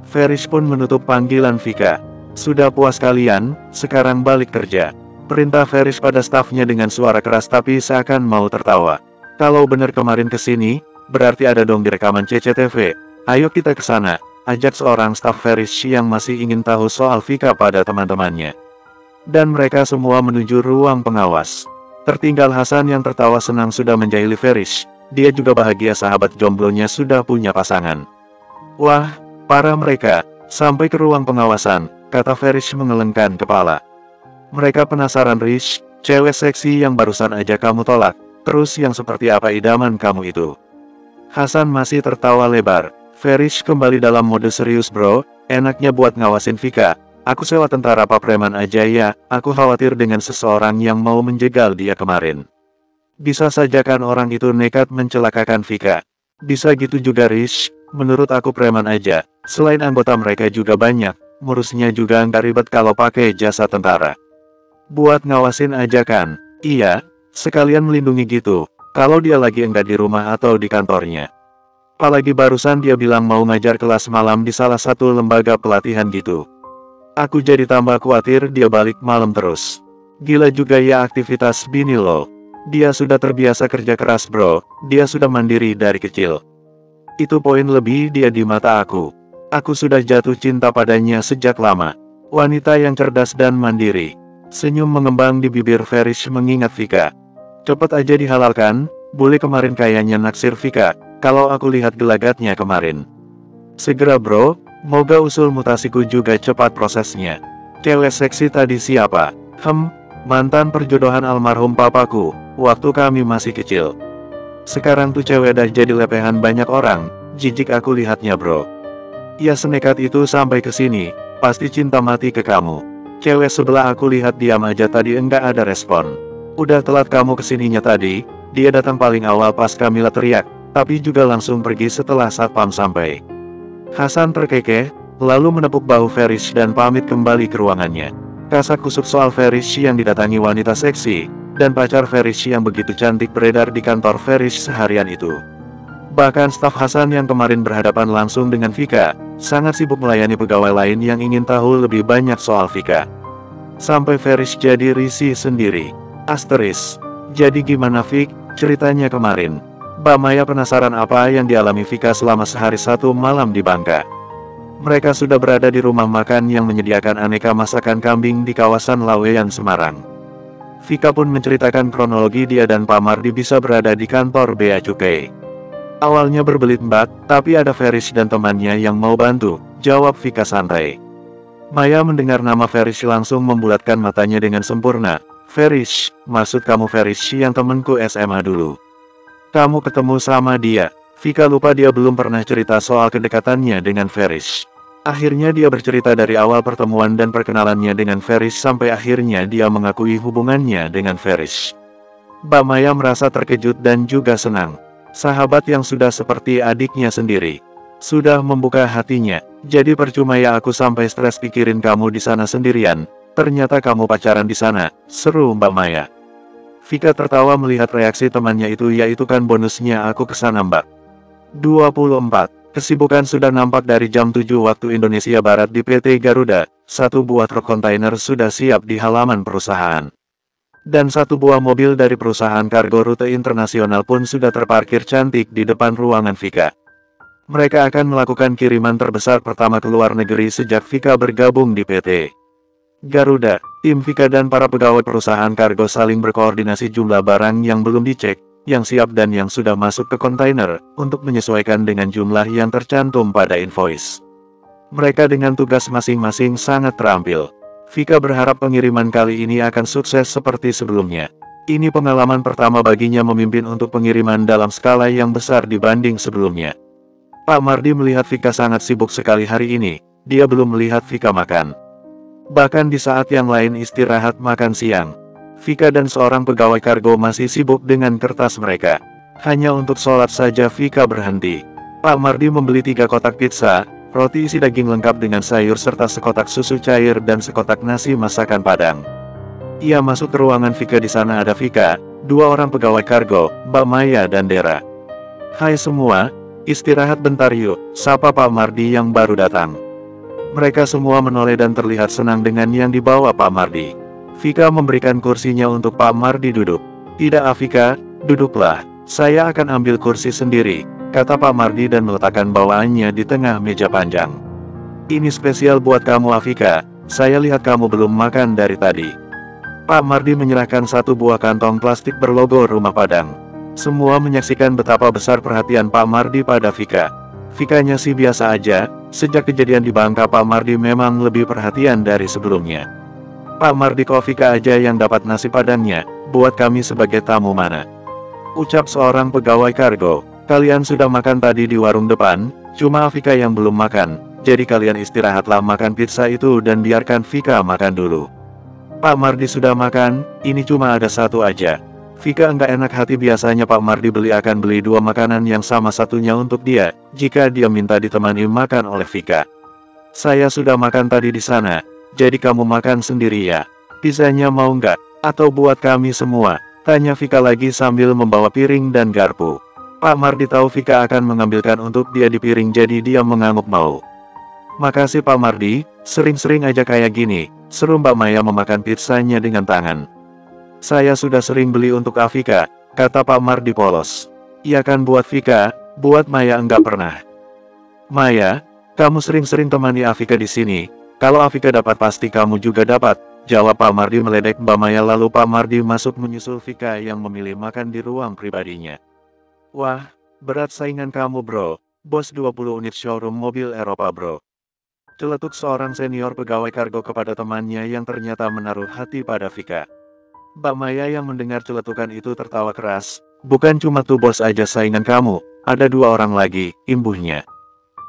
Ferish pun menutup panggilan Vika. Sudah puas kalian, sekarang balik kerja. Perintah Ferish pada stafnya dengan suara keras tapi seakan mau tertawa. Kalau benar kemarin kesini, berarti ada dong di rekaman CCTV. Ayo kita ke sana, ajak seorang staf Ferish yang masih ingin tahu soal Vika pada teman-temannya. Dan mereka semua menuju ruang pengawas. Tertinggal Hasan yang tertawa senang sudah menjahili Ferish. Dia juga bahagia sahabat jomblonya sudah punya pasangan. Wah, para mereka, sampai ke ruang pengawasan. kata Ferish mengelengkan kepala. Mereka penasaran Rish, cewek seksi yang barusan aja kamu tolak, terus yang seperti apa idaman kamu itu? Hasan masih tertawa lebar. Ferish kembali dalam mode serius bro, enaknya buat ngawasin Vika. Aku sewa tentara apa preman aja ya, aku khawatir dengan seseorang yang mau menjegal dia kemarin. Bisa saja kan orang itu nekat mencelakakan Vika. Bisa gitu juga Rish, menurut aku preman aja, selain anggota mereka juga banyak, ngurusnya juga nggak ribet kalau pakai jasa tentara. Buat ngawasin aja kan? Iya, sekalian melindungi gitu, kalau dia lagi enggak di rumah atau di kantornya. Apalagi barusan dia bilang mau ngajar kelas malam di salah satu lembaga pelatihan gitu. Aku jadi tambah khawatir dia balik malam terus. Gila juga ya aktivitas bini lo. Dia sudah terbiasa kerja keras bro, dia sudah mandiri dari kecil. Itu poin lebih dia di mata aku. Aku sudah jatuh cinta padanya sejak lama. Wanita yang cerdas dan mandiri. Senyum mengembang di bibir Ferish mengingat Vika. Cepet aja dihalalkan, bule kemarin kayaknya naksir Vika, kalau aku lihat gelagatnya kemarin. Segera bro, moga usul mutasiku juga cepat prosesnya. Cewek seksi tadi siapa? Mantan perjodohan almarhum papaku, waktu kami masih kecil. Sekarang tuh cewek dah jadi lepehan banyak orang, jijik aku lihatnya bro. Ya senekat itu sampai ke sini, pasti cinta mati ke kamu. Cewek sebelah aku lihat diam aja tadi enggak ada respon. Udah telat kamu kesininya tadi, dia datang paling awal pas Kamila teriak, tapi juga langsung pergi setelah satpam sampai. Hasan terkekeh, lalu menepuk bahu Ferish dan pamit kembali ke ruangannya. Kasak-kusuk soal Ferish yang didatangi wanita seksi, dan pacar Ferish yang begitu cantik beredar di kantor Ferish seharian itu. Bahkan staf Hasan yang kemarin berhadapan langsung dengan Vika, sangat sibuk melayani pegawai lain yang ingin tahu lebih banyak soal Vika. Sampai Ferish jadi risih sendiri. Jadi gimana Vik, ceritanya kemarin? Mbak Maya penasaran apa yang dialami Vika selama sehari satu malam di Bangka. Mereka sudah berada di rumah makan yang menyediakan aneka masakan kambing di kawasan Laweyan, Semarang. Vika pun menceritakan kronologi dia dan Pak Mardi bisa berada di kantor Bea Cukai. Awalnya berbelit mbak, tapi ada Ferish dan temannya yang mau bantu, jawab Vika santai. Maya mendengar nama Ferish langsung membulatkan matanya dengan sempurna. Ferish, maksud kamu Ferish yang temenku SMA dulu? Kamu ketemu sama dia? Vika lupa dia belum pernah cerita soal kedekatannya dengan Ferish. Akhirnya dia bercerita dari awal pertemuan dan perkenalannya dengan Ferish sampai akhirnya dia mengakui hubungannya dengan Ferish. Mbak Maya merasa terkejut dan juga senang. Sahabat yang sudah seperti adiknya sendiri. Sudah membuka hatinya, jadi percuma ya aku sampai stres pikirin kamu di sana sendirian. Ternyata kamu pacaran di sana, seru Mbak Maya. Vika tertawa melihat reaksi temannya itu, yaitu kan bonusnya aku kesana mbak. 24. Kesibukan sudah nampak dari jam 7 waktu Indonesia Barat di PT Garuda, satu buah truk kontainer sudah siap di halaman perusahaan. Dan satu buah mobil dari perusahaan kargo rute internasional pun sudah terparkir cantik di depan ruangan Vika. Mereka akan melakukan kiriman terbesar pertama ke luar negeri sejak Vika bergabung di PT Garuda. Tim Vika dan para pegawai perusahaan kargo saling berkoordinasi jumlah barang yang belum dicek, yang siap dan yang sudah masuk ke kontainer, untuk menyesuaikan dengan jumlah yang tercantum pada invoice. Mereka dengan tugas masing-masing sangat terampil. Vika berharap pengiriman kali ini akan sukses seperti sebelumnya. Ini pengalaman pertama baginya memimpin untuk pengiriman dalam skala yang besar dibanding sebelumnya. Pak Mardi melihat Vika sangat sibuk sekali hari ini, dia belum melihat Vika makan. Bahkan di saat yang lain istirahat makan siang, Vika dan seorang pegawai kargo masih sibuk dengan kertas mereka. Hanya untuk sholat saja Vika berhenti. Pak Mardi membeli 3 kotak pizza, roti isi daging lengkap dengan sayur serta sekotak susu cair dan sekotak nasi masakan Padang. Ia masuk ke ruangan Vika. Di sana ada Vika, 2 orang pegawai kargo, Mbak Maya dan Dera. Hai semua, istirahat bentar yuk, sapa Pak Mardi yang baru datang. Mereka semua menoleh dan terlihat senang dengan yang dibawa Pak Mardi. Vika memberikan kursinya untuk Pak Mardi duduk. Tidak Vika, duduklah, saya akan ambil kursi sendiri, kata Pak Mardi dan meletakkan bawaannya di tengah meja panjang. Ini spesial buat kamu Vika, saya lihat kamu belum makan dari tadi. Pak Mardi menyerahkan 1 buah kantong plastik berlogo Rumah Padang. Semua menyaksikan betapa besar perhatian Pak Mardi pada Vika. Vikanya sih biasa aja, Sejak kejadian di Bangka, Pak Mardi memang lebih perhatian dari sebelumnya. Pak Mardi, kok Vika aja yang dapat nasi padangnya, buat kami sebagai tamu mana? Ucap seorang pegawai kargo. Kalian sudah makan tadi di warung depan, cuma Vika yang belum makan, jadi kalian istirahatlah makan pizza itu dan biarkan Vika makan dulu. Pak Mardi sudah makan, ini cuma ada satu aja. Vika enggak enak hati, biasanya Pak Mardi akan beli dua makanan yang sama, satunya untuk dia, jika dia minta ditemani makan oleh Vika. Saya sudah makan tadi di sana, jadi kamu makan sendiri ya. Pizzanya mau enggak? Atau buat kami semua? Tanya Vika lagi sambil membawa piring dan garpu. Pak Mardi tahu Vika akan mengambilkan untuk dia di piring, jadi dia mengangguk mau. Makasih Pak Mardi, sering-sering aja kayak gini, seru Mbak Maya memakan pizzanya dengan tangan. Saya sudah sering beli untuk Vika, kata Pak Mardi polos. Iya kan buat Vika, buat Maya enggak pernah. Maya, kamu sering-sering temani Vika di sini, kalau Vika dapat pasti kamu juga dapat, jawab Pak Mardi meledek Mbak Maya. Lalu Pak Mardi masuk menyusul Vika yang memilih makan di ruang pribadinya. Wah, berat saingan kamu bro, bos 20 unit showroom mobil Eropa bro. Celetuk seorang senior pegawai kargo kepada temannya yang ternyata menaruh hati pada Vika. Mbak Maya yang mendengar celetukan itu tertawa keras. Bukan cuma tuh bos aja saingan kamu, ada dua orang lagi, imbuhnya.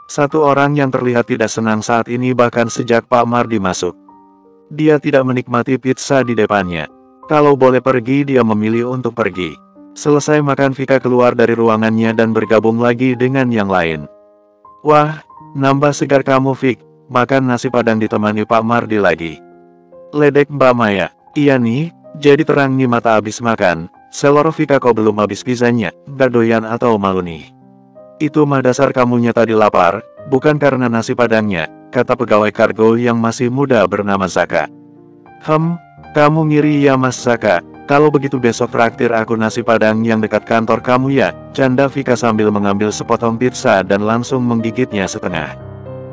Satu orang yang terlihat tidak senang saat ini bahkan sejak Pak Mardi masuk. Dia tidak menikmati pizza di depannya. Kalau boleh pergi, dia memilih untuk pergi. Selesai makan, Vika keluar dari ruangannya dan bergabung lagi dengan yang lain. Wah, nambah segar kamu Vik, makan nasi padang ditemani Pak Mardi lagi. Ledek Mbak Maya. Iya nih, jadi terang nih mata abis makan. Seloro Vika, kok belum habis pizzanya, gak doyan atau malu nih? Itu mah dasar kamunya tadi lapar, bukan karena nasi padangnya, kata pegawai kargo yang masih muda bernama Zaka. Kamu ngiri ya Mas Zaka? Kalau begitu besok traktir aku nasi padang yang dekat kantor kamu ya, canda Vika sambil mengambil sepotong pizza dan langsung menggigitnya setengah.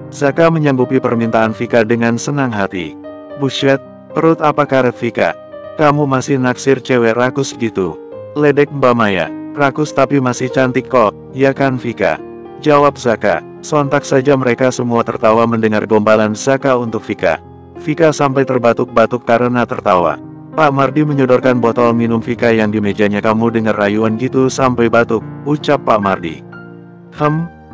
Zaka menyanggupi permintaan Vika dengan senang hati. Buset, perut apa karet Vika? Kamu masih naksir cewek rakus gitu? Ledek Mbak Maya. Rakus tapi masih cantik kok, ya kan Vika? Jawab Zaka. Sontak saja mereka semua tertawa mendengar gombalan Zaka untuk Vika. Vika sampai terbatuk-batuk karena tertawa. Pak Mardi menyodorkan botol minum Vika yang di mejanya. Kamu dengar rayuan gitu sampai batuk, ucap Pak Mardi.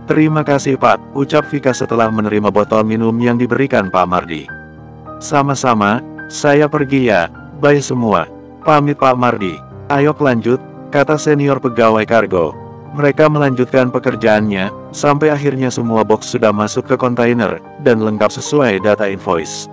Terima kasih Pak, ucap Vika setelah menerima botol minum yang diberikan Pak Mardi. Sama-sama, saya pergi ya, bye semua. Pamit Pak Mardi. Ayo lanjut, kata senior pegawai kargo. Mereka melanjutkan pekerjaannya, sampai akhirnya semua box sudah masuk ke kontainer, dan lengkap sesuai data invoice.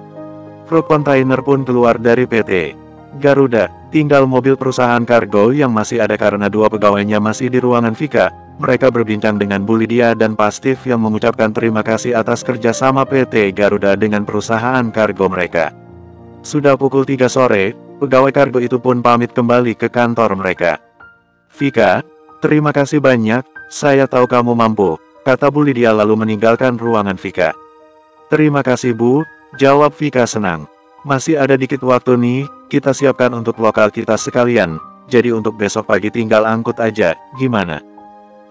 Truk kontainer pun keluar dari PT Garuda, tinggal mobil perusahaan kargo yang masih ada karena dua pegawainya masih di ruangan Vika. Mereka berbincang dengan Bu Lydia dan Pak Steve yang mengucapkan terima kasih atas kerjasama PT Garuda dengan perusahaan kargo mereka. Sudah pukul 3 sore, pegawai kargo itu pun pamit kembali ke kantor mereka. Vika, terima kasih banyak, saya tahu kamu mampu, kata Bu Lydia lalu meninggalkan ruangan Vika. Terima kasih Bu, jawab Vika senang. Masih ada dikit waktu nih, kita siapkan untuk lokal kita sekalian, jadi untuk besok pagi tinggal angkut aja, gimana?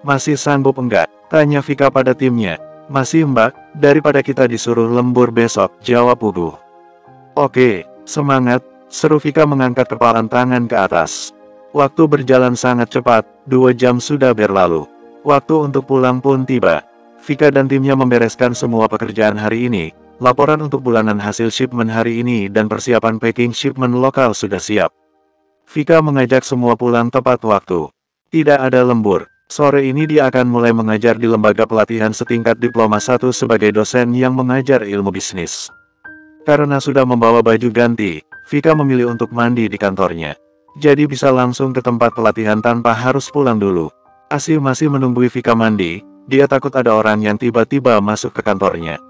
Masih sanggup enggak? Tanya Vika pada timnya. Masih Mbak, daripada kita disuruh lembur besok, jawab Ugu. Oke, semangat, seru Vika mengangkat kepalan tangan ke atas. Waktu berjalan sangat cepat, 2 jam sudah berlalu. Waktu untuk pulang pun tiba. Vika dan timnya membereskan semua pekerjaan hari ini. Laporan untuk bulanan hasil shipment hari ini dan persiapan packing shipment lokal sudah siap. Vika mengajak semua pulang tepat waktu. Tidak ada lembur. Sore ini dia akan mulai mengajar di lembaga pelatihan setingkat diploma 1 sebagai dosen yang mengajar ilmu bisnis. Karena sudah membawa baju ganti, Vika memilih untuk mandi di kantornya. Jadi bisa langsung ke tempat pelatihan tanpa harus pulang dulu. Asih masih menunggu Vika mandi, dia takut ada orang yang tiba-tiba masuk ke kantornya.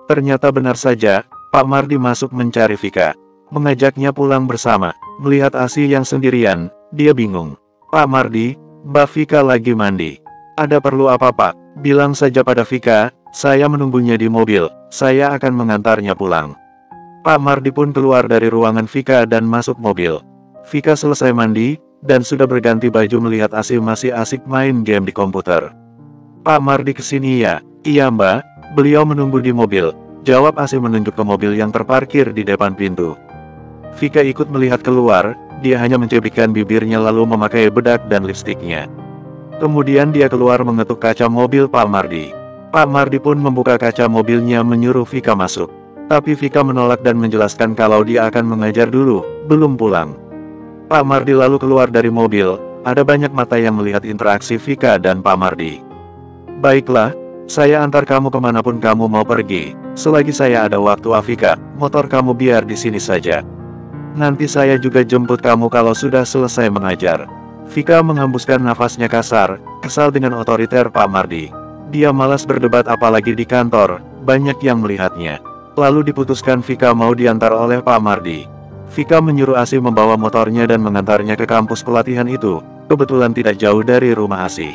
Ternyata benar saja, Pak Mardi masuk mencari Vika. Mengajaknya pulang bersama. Melihat Asih yang sendirian, dia bingung. Pak Mardi, Mbak Vika lagi mandi. Ada perlu apa Pak? Bilang saja pada Vika, saya menunggunya di mobil, saya akan mengantarnya pulang. Pak Mardi pun keluar dari ruangan Vika dan masuk mobil. Vika selesai mandi, dan sudah berganti baju melihat Asih masih asik main game di komputer. Pak Mardi kesini ya? Iya Mbak, Beliau menunggu di mobil, jawab Asi menunjuk ke mobil yang terparkir di depan pintu. Vika ikut melihat keluar, dia hanya mencibikkan bibirnya lalu memakai bedak dan lipstiknya. Kemudian dia keluar mengetuk kaca mobil Pak Mardi. Pak Mardi pun membuka kaca mobilnya menyuruh Vika masuk. Tapi Vika menolak dan menjelaskan kalau dia akan mengajar dulu, belum pulang. Pak Mardi lalu keluar dari mobil, ada banyak mata yang melihat interaksi Vika dan Pak Mardi. Baiklah, saya antar kamu kemanapun kamu mau pergi. Selagi saya ada waktu Afika, motor kamu biar di sini saja. Nanti saya juga jemput kamu kalau sudah selesai mengajar. Vika menghembuskan nafasnya kasar, kesal dengan otoriter Pak Mardi. Dia malas berdebat apalagi di kantor, banyak yang melihatnya. Lalu diputuskan Vika mau diantar oleh Pak Mardi. Vika menyuruh Asi membawa motornya dan mengantarnya ke kampus pelatihan itu, kebetulan tidak jauh dari rumah Asi.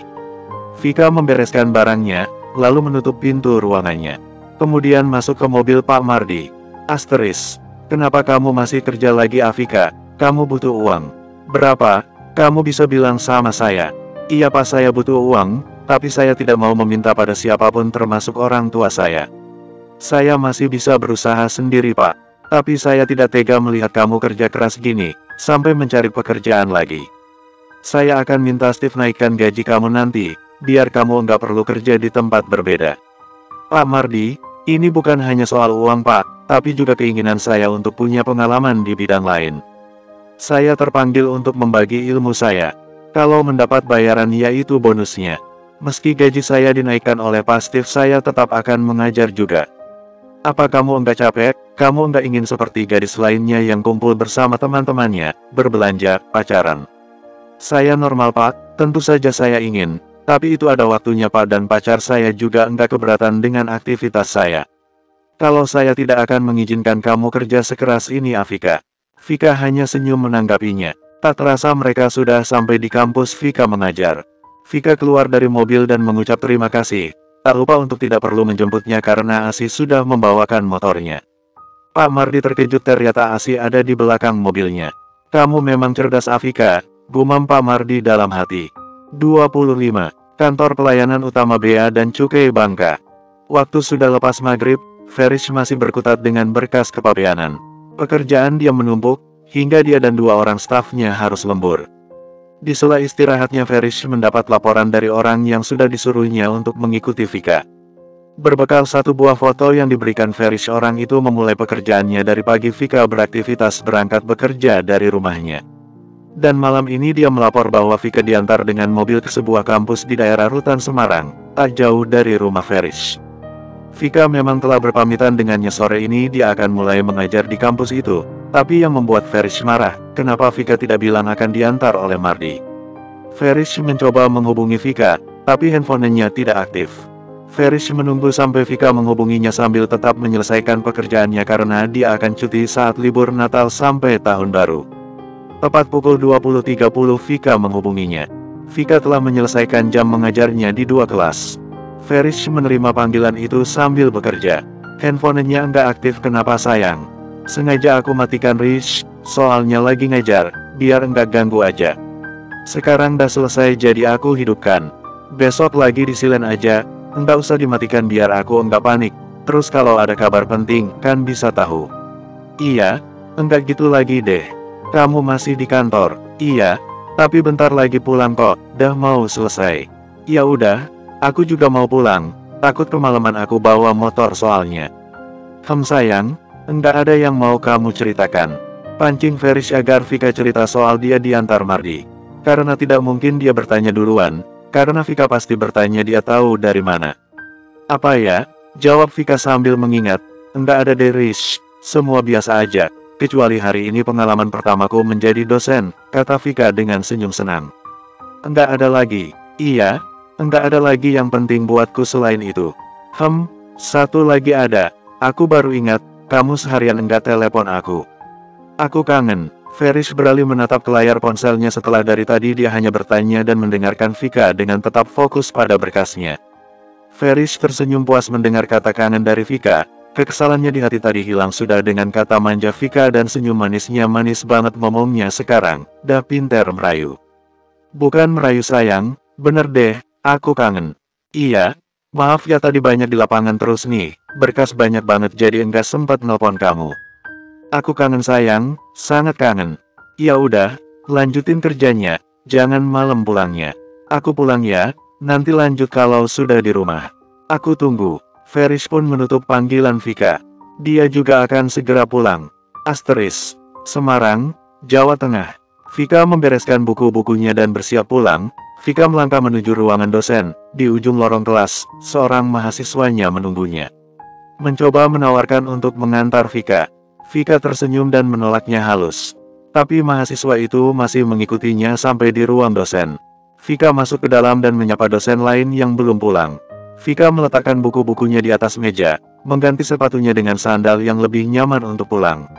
Vika membereskan barangnya, lalu menutup pintu ruangannya. Kemudian masuk ke mobil Pak Mardi. Asteris, kenapa kamu masih kerja lagi Afika? Kamu butuh uang. Berapa? Kamu bisa bilang sama saya. Iya Pak, saya butuh uang, tapi saya tidak mau meminta pada siapapun termasuk orang tua saya. Saya masih bisa berusaha sendiri Pak. Tapi saya tidak tega melihat kamu kerja keras gini, sampai mencari pekerjaan lagi. Saya akan minta Steve naikkan gaji kamu nanti, biar kamu nggak perlu kerja di tempat berbeda. Pak Mardi, ini bukan hanya soal uang Pak, tapi juga keinginan saya untuk punya pengalaman di bidang lain. Saya terpanggil untuk membagi ilmu saya. Kalau mendapat bayaran yaitu bonusnya. Meski gaji saya dinaikkan oleh Pak Steve, saya tetap akan mengajar juga. Apa kamu enggak capek? Kamu enggak ingin seperti gadis lainnya yang kumpul bersama teman-temannya, berbelanja, pacaran? Saya normal Pak, tentu saja saya ingin. Tapi itu ada waktunya Pak, dan pacar saya juga enggak keberatan dengan aktivitas saya. Kalau saya tidak akan mengizinkan kamu kerja sekeras ini Afika. Vika hanya senyum menanggapinya. Tak terasa mereka sudah sampai di kampus Vika mengajar. Vika keluar dari mobil dan mengucap terima kasih. Tak lupa untuk tidak perlu menjemputnya karena Asi sudah membawakan motornya. Pak Mardi terkejut ternyata Asi ada di belakang mobilnya. Kamu memang cerdas Afika, gumam Pak Mardi dalam hati. 25. Kantor pelayanan utama Bea dan Cukai Bangka. Waktu sudah lepas maghrib, Ferish masih berkutat dengan berkas kepabeanan. Pekerjaan dia menumpuk, hingga dia dan 2 orang stafnya harus lembur. Di sela istirahatnya Ferish mendapat laporan dari orang yang sudah disuruhnya untuk mengikuti Vika. Berbekal 1 buah foto yang diberikan Ferish, orang itu memulai pekerjaannya dari pagi Vika beraktivitas berangkat bekerja dari rumahnya. Dan malam ini dia melapor bahwa Vika diantar dengan mobil ke sebuah kampus di daerah Rutan Semarang, tak jauh dari rumah Ferish. Vika memang telah berpamitan dengannya sore ini dia akan mulai mengajar di kampus itu, tapi yang membuat Ferish marah, kenapa Vika tidak bilang akan diantar oleh Mardi. Ferish mencoba menghubungi Vika, tapi handphonenya tidak aktif. Ferish menunggu sampai Vika menghubunginya sambil tetap menyelesaikan pekerjaannya karena dia akan cuti saat libur Natal sampai Tahun Baru. Tepat pukul 20.30 Vika menghubunginya. Vika telah menyelesaikan jam mengajarnya di 2 kelas. Ferish menerima panggilan itu sambil bekerja. Handphonenya enggak aktif, kenapa sayang? Sengaja aku matikan Rish, soalnya lagi ngajar, biar enggak ganggu aja. Sekarang dah selesai jadi aku hidupkan. Besok lagi disilent aja, enggak usah dimatikan biar aku enggak panik. Terus kalau ada kabar penting, kan bisa tahu. Iya, enggak gitu lagi deh. Kamu masih di kantor? Iya, tapi bentar lagi pulang kok, dah mau selesai. Ya udah, aku juga mau pulang, takut kemalaman aku bawa motor soalnya. Sayang, enggak ada yang mau kamu ceritakan. Pancing Ferish agar Vika cerita soal dia diantar Mardi. Karena tidak mungkin dia bertanya duluan, karena Vika pasti bertanya dia tahu dari mana. Apa ya? Jawab Vika sambil mengingat. Enggak ada deh Rish, semua biasa aja. Kecuali hari ini pengalaman pertamaku menjadi dosen, kata Vika dengan senyum senang. Enggak ada lagi. Iya, enggak ada lagi yang penting buatku selain itu. Satu lagi ada. Aku baru ingat, kamu seharian enggak telepon aku. Aku kangen. Ferish beralih menatap ke layar ponselnya setelah dari tadi dia hanya bertanya dan mendengarkan Vika dengan tetap fokus pada berkasnya. Ferish tersenyum puas mendengar kata kangen dari Vika. Kekesalannya di hati tadi hilang sudah dengan kata manja Vika dan senyum manisnya, manis banget ngomongnya sekarang, dah pinter merayu. Bukan merayu sayang, bener deh, aku kangen. Iya, Maaf ya tadi banyak di lapangan terus nih, berkas banyak banget jadi enggak sempat nelpon kamu. Aku kangen sayang, sangat kangen. Ya udah, lanjutin kerjanya, jangan malam pulangnya. Aku pulang ya, nanti lanjut kalau sudah di rumah. Aku tunggu. Ferish pun menutup panggilan Vika. Dia juga akan segera pulang. Asteris. Semarang, Jawa Tengah. Vika membereskan buku-bukunya dan bersiap pulang. Vika melangkah menuju ruangan dosen. Di ujung lorong kelas, seorang mahasiswanya menunggunya. Mencoba menawarkan untuk mengantar Vika. Vika tersenyum dan menolaknya halus. Tapi mahasiswa itu masih mengikutinya sampai di ruang dosen. Vika masuk ke dalam dan menyapa dosen lain yang belum pulang. Vika meletakkan buku-bukunya di atas meja, mengganti sepatunya dengan sandal yang lebih nyaman untuk pulang.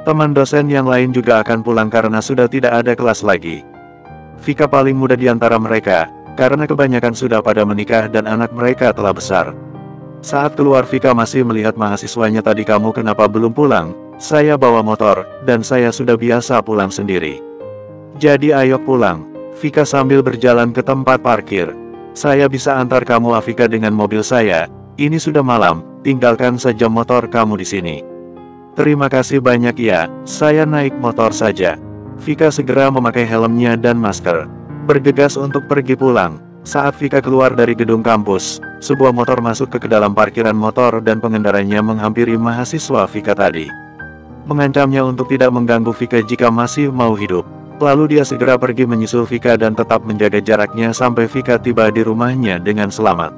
Teman dosen yang lain juga akan pulang karena sudah tidak ada kelas lagi. Vika paling muda di antara mereka, karena kebanyakan sudah pada menikah dan anak mereka telah besar. Saat keluar Vika masih melihat mahasiswanya tadi, kamu kenapa belum pulang? Saya bawa motor, dan saya sudah biasa pulang sendiri. Jadi ayo pulang. Vika sambil berjalan ke tempat parkir. Saya bisa antar kamu Vika dengan mobil saya, ini sudah malam, tinggalkan saja motor kamu di sini. Terima kasih banyak ya, saya naik motor saja. Vika segera memakai helmnya dan masker. Bergegas untuk pergi pulang. Saat Vika keluar dari gedung kampus, sebuah motor masuk ke dalam parkiran motor dan pengendaranya menghampiri mahasiswa Vika tadi. Mengancamnya untuk tidak mengganggu Vika jika masih mau hidup. Lalu dia segera pergi menyusul Vika dan tetap menjaga jaraknya sampai Vika tiba di rumahnya dengan selamat.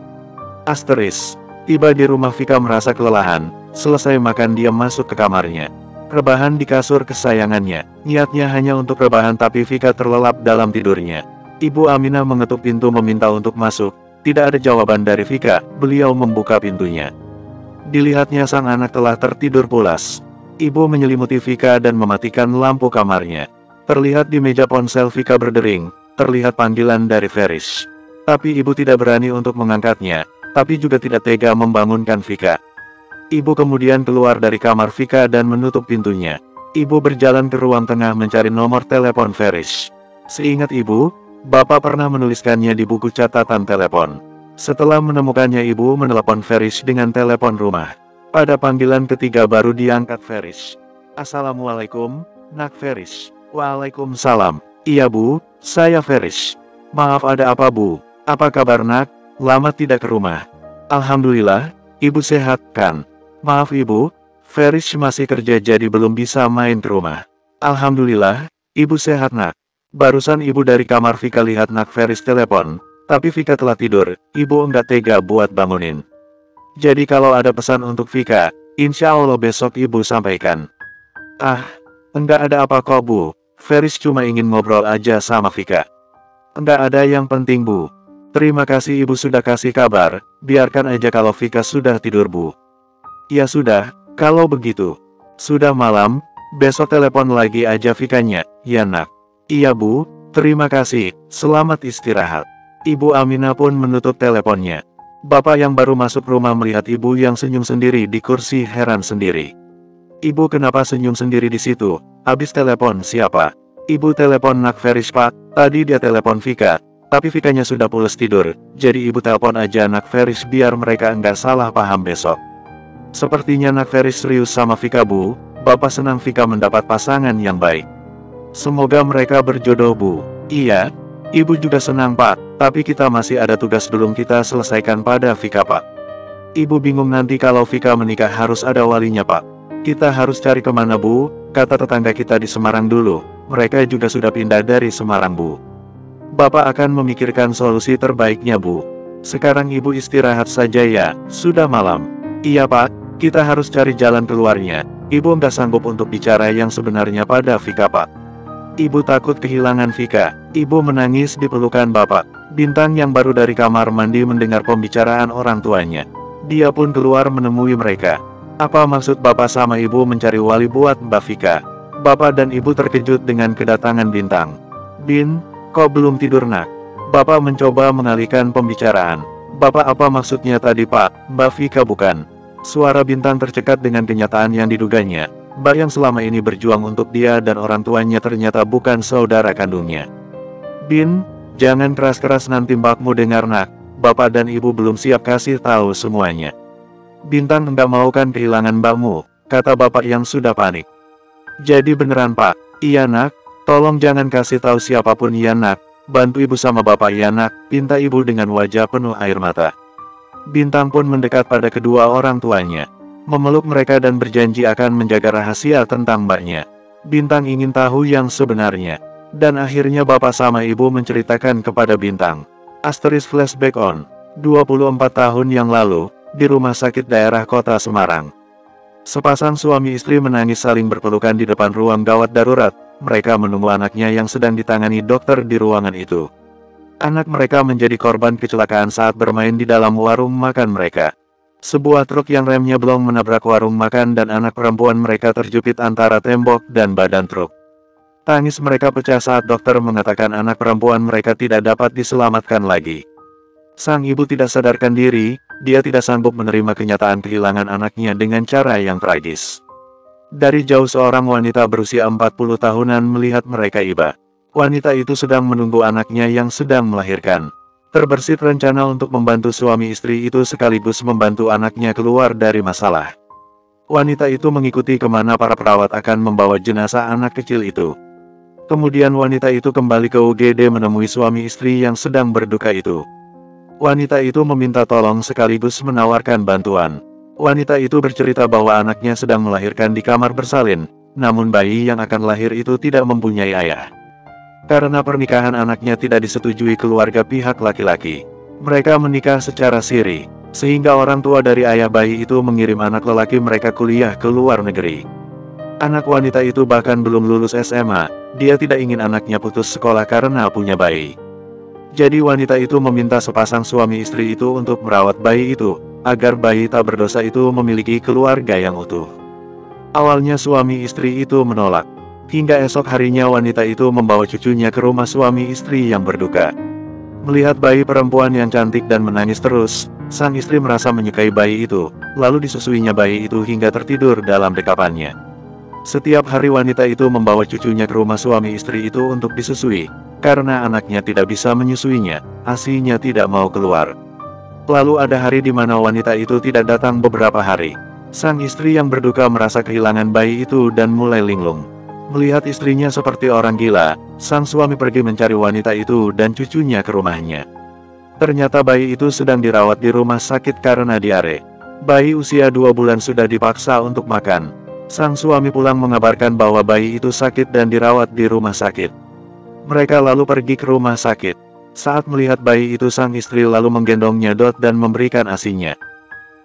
Asteris. Tiba di rumah Vika merasa kelelahan, selesai makan dia masuk ke kamarnya. Rebahan di kasur kesayangannya, niatnya hanya untuk rebahan tapi Vika terlelap dalam tidurnya. Ibu Aminah mengetuk pintu meminta untuk masuk, tidak ada jawaban dari Vika, beliau membuka pintunya. Dilihatnya sang anak telah tertidur pulas. Ibu menyelimuti Vika dan mematikan lampu kamarnya. Terlihat di meja ponsel Vika berdering, terlihat panggilan dari Ferish. Tapi ibu tidak berani untuk mengangkatnya, tapi juga tidak tega membangunkan Vika. Ibu kemudian keluar dari kamar Vika dan menutup pintunya. Ibu berjalan ke ruang tengah mencari nomor telepon Ferish. Seingat ibu, bapak pernah menuliskannya di buku catatan telepon. Setelah menemukannya ibu menelepon Ferish dengan telepon rumah. Pada panggilan ketiga baru diangkat Ferish. Assalamualaikum, Nak Ferish. Waalaikumsalam. Iya bu, saya Ferish. Maaf ada apa bu? Apa kabar nak? Lama tidak ke rumah. Alhamdulillah, ibu sehat kan? Maaf ibu, Ferish masih kerja jadi belum bisa main ke rumah. Alhamdulillah, ibu sehat nak. Barusan ibu dari kamar Vika lihat Nak Ferish telepon, tapi Vika telah tidur, ibu enggak tega buat bangunin. Jadi kalau ada pesan untuk Vika, insya Allah besok ibu sampaikan. Ah, enggak ada apa kok bu, Ferish cuma ingin ngobrol aja sama Vika. Enggak ada yang penting bu. Terima kasih ibu sudah kasih kabar, biarkan aja kalau Vika sudah tidur bu. Ya sudah, kalau begitu. Sudah malam, besok telepon lagi aja Vikanya, ya nak. Iya bu, terima kasih, selamat istirahat. Ibu Aminah pun menutup teleponnya. Bapak yang baru masuk rumah melihat ibu yang senyum sendiri di kursi heran sendiri. Ibu kenapa senyum sendiri di situ? Habis telepon siapa? Ibu telepon Nak Ferish pak, tadi dia telepon Vika. Tapi Vikanya sudah pulas tidur, jadi ibu telepon aja Nak Ferish biar mereka enggak salah paham besok. Sepertinya Nak Ferish serius sama Vika bu, bapak senang Vika mendapat pasangan yang baik. Semoga mereka berjodoh bu. Iya, ibu juga senang pak, tapi kita masih ada tugas belum kita selesaikan pada Vika pak. Ibu bingung nanti kalau Vika menikah harus ada walinya pak. Kita harus cari kemana bu, kata tetangga kita di Semarang dulu, mereka juga sudah pindah dari Semarang bu. Bapak akan memikirkan solusi terbaiknya bu. Sekarang ibu istirahat saja ya, sudah malam. Iya pak, kita harus cari jalan keluarnya. Ibu nggak sanggup untuk bicara yang sebenarnya pada Vika pak. Ibu takut kehilangan Vika. Ibu menangis di pelukan bapak. Bintang yang baru dari kamar mandi mendengar pembicaraan orang tuanya. Dia pun keluar menemui mereka. Apa maksud bapak sama ibu mencari wali buat Mbak Vika? Bapak dan ibu terkejut dengan kedatangan Bintang. Bin, kok belum tidur nak? Bapak mencoba mengalihkan pembicaraan. Bapak apa maksudnya tadi pak, Mbak Vika bukan? Suara Bintang tercekat dengan kenyataan yang diduganya. Mbak yang selama ini berjuang untuk dia dan orang tuanya ternyata bukan saudara kandungnya. Bin, jangan keras-keras nanti mbakmu dengar nak. bapak dan ibu belum siap kasih tahu semuanya. Bintang enggak mau kan kehilangan mbakmu, kata bapak yang sudah panik. Jadi beneran pak? Iya nak, tolong jangan kasih tahu siapapun ya nak, bantu ibu sama bapak ya nak, pinta ibu dengan wajah penuh air mata. Bintang pun mendekat pada kedua orang tuanya, memeluk mereka dan berjanji akan menjaga rahasia tentang mbaknya. Bintang ingin tahu yang sebenarnya. Dan akhirnya bapak sama ibu menceritakan kepada Bintang. Asterisk flashback on. 24 tahun yang lalu, di rumah sakit daerah kota Semarang. Sepasang suami istri menangis saling berpelukan di depan ruang gawat darurat. Mereka menunggu anaknya yang sedang ditangani dokter di ruangan itu. Anak mereka menjadi korban kecelakaan saat bermain di dalam warung makan mereka. Sebuah truk yang remnya blong menabrak warung makan dan anak perempuan mereka terjepit antara tembok dan badan truk. Tangis mereka pecah saat dokter mengatakan anak perempuan mereka tidak dapat diselamatkan lagi. Sang ibu tidak sadarkan diri, dia tidak sanggup menerima kenyataan kehilangan anaknya dengan cara yang tragis. Dari jauh seorang wanita berusia 40 tahunan melihat mereka iba. Wanita itu sedang menunggu anaknya yang sedang melahirkan. Terbersit rencana untuk membantu suami istri itu sekaligus membantu anaknya keluar dari masalah. Wanita itu mengikuti kemana para perawat akan membawa jenazah anak kecil itu. Kemudian wanita itu kembali ke UGD menemui suami istri yang sedang berduka itu. Wanita itu meminta tolong sekaligus menawarkan bantuan. Wanita itu bercerita bahwa anaknya sedang melahirkan di kamar bersalin, namun bayi yang akan lahir itu tidak mempunyai ayah. Karena pernikahan anaknya tidak disetujui keluarga pihak laki-laki. Mereka menikah secara siri, sehingga orang tua dari ayah bayi itu mengirim anak lelaki mereka kuliah ke luar negeri. Anak wanita itu bahkan belum lulus SMA, dia tidak ingin anaknya putus sekolah karena punya bayi. Jadi wanita itu meminta sepasang suami istri itu untuk merawat bayi itu, agar bayi tak berdosa itu memiliki keluarga yang utuh. Awalnya suami istri itu menolak. Hingga esok harinya wanita itu membawa cucunya ke rumah suami istri yang berduka. Melihat bayi perempuan yang cantik dan menangis terus, sang istri merasa menyukai bayi itu, lalu disusuinya bayi itu hingga tertidur dalam dekapannya. Setiap hari wanita itu membawa cucunya ke rumah suami istri itu untuk disusui, karena anaknya tidak bisa menyusuinya, ASInya tidak mau keluar. Lalu ada hari di mana wanita itu tidak datang beberapa hari. Sang istri yang berduka merasa kehilangan bayi itu dan mulai linglung. Melihat istrinya seperti orang gila, sang suami pergi mencari wanita itu dan cucunya ke rumahnya. Ternyata bayi itu sedang dirawat di rumah sakit karena diare. Bayi usia 2 bulan sudah dipaksa untuk makan. Sang suami pulang mengabarkan bahwa bayi itu sakit dan dirawat di rumah sakit. Mereka lalu pergi ke rumah sakit. Saat melihat bayi itu sang istri lalu menggendongnya dan memberikan ASInya.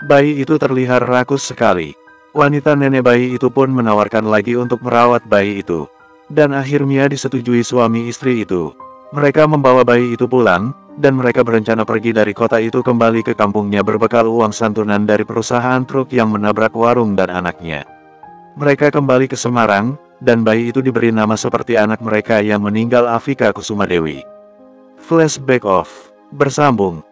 Bayi itu terlihat rakus sekali. Wanita nenek bayi itu pun menawarkan lagi untuk merawat bayi itu. Dan akhirnya disetujui suami istri itu. Mereka membawa bayi itu pulang, dan mereka berencana pergi dari kota itu kembali ke kampungnya berbekal uang santunan dari perusahaan truk yang menabrak warung dan anaknya. Mereka kembali ke Semarang, dan bayi itu diberi nama seperti anak mereka yang meninggal, Afika Kusuma Dewi. Flashback off. Bersambung.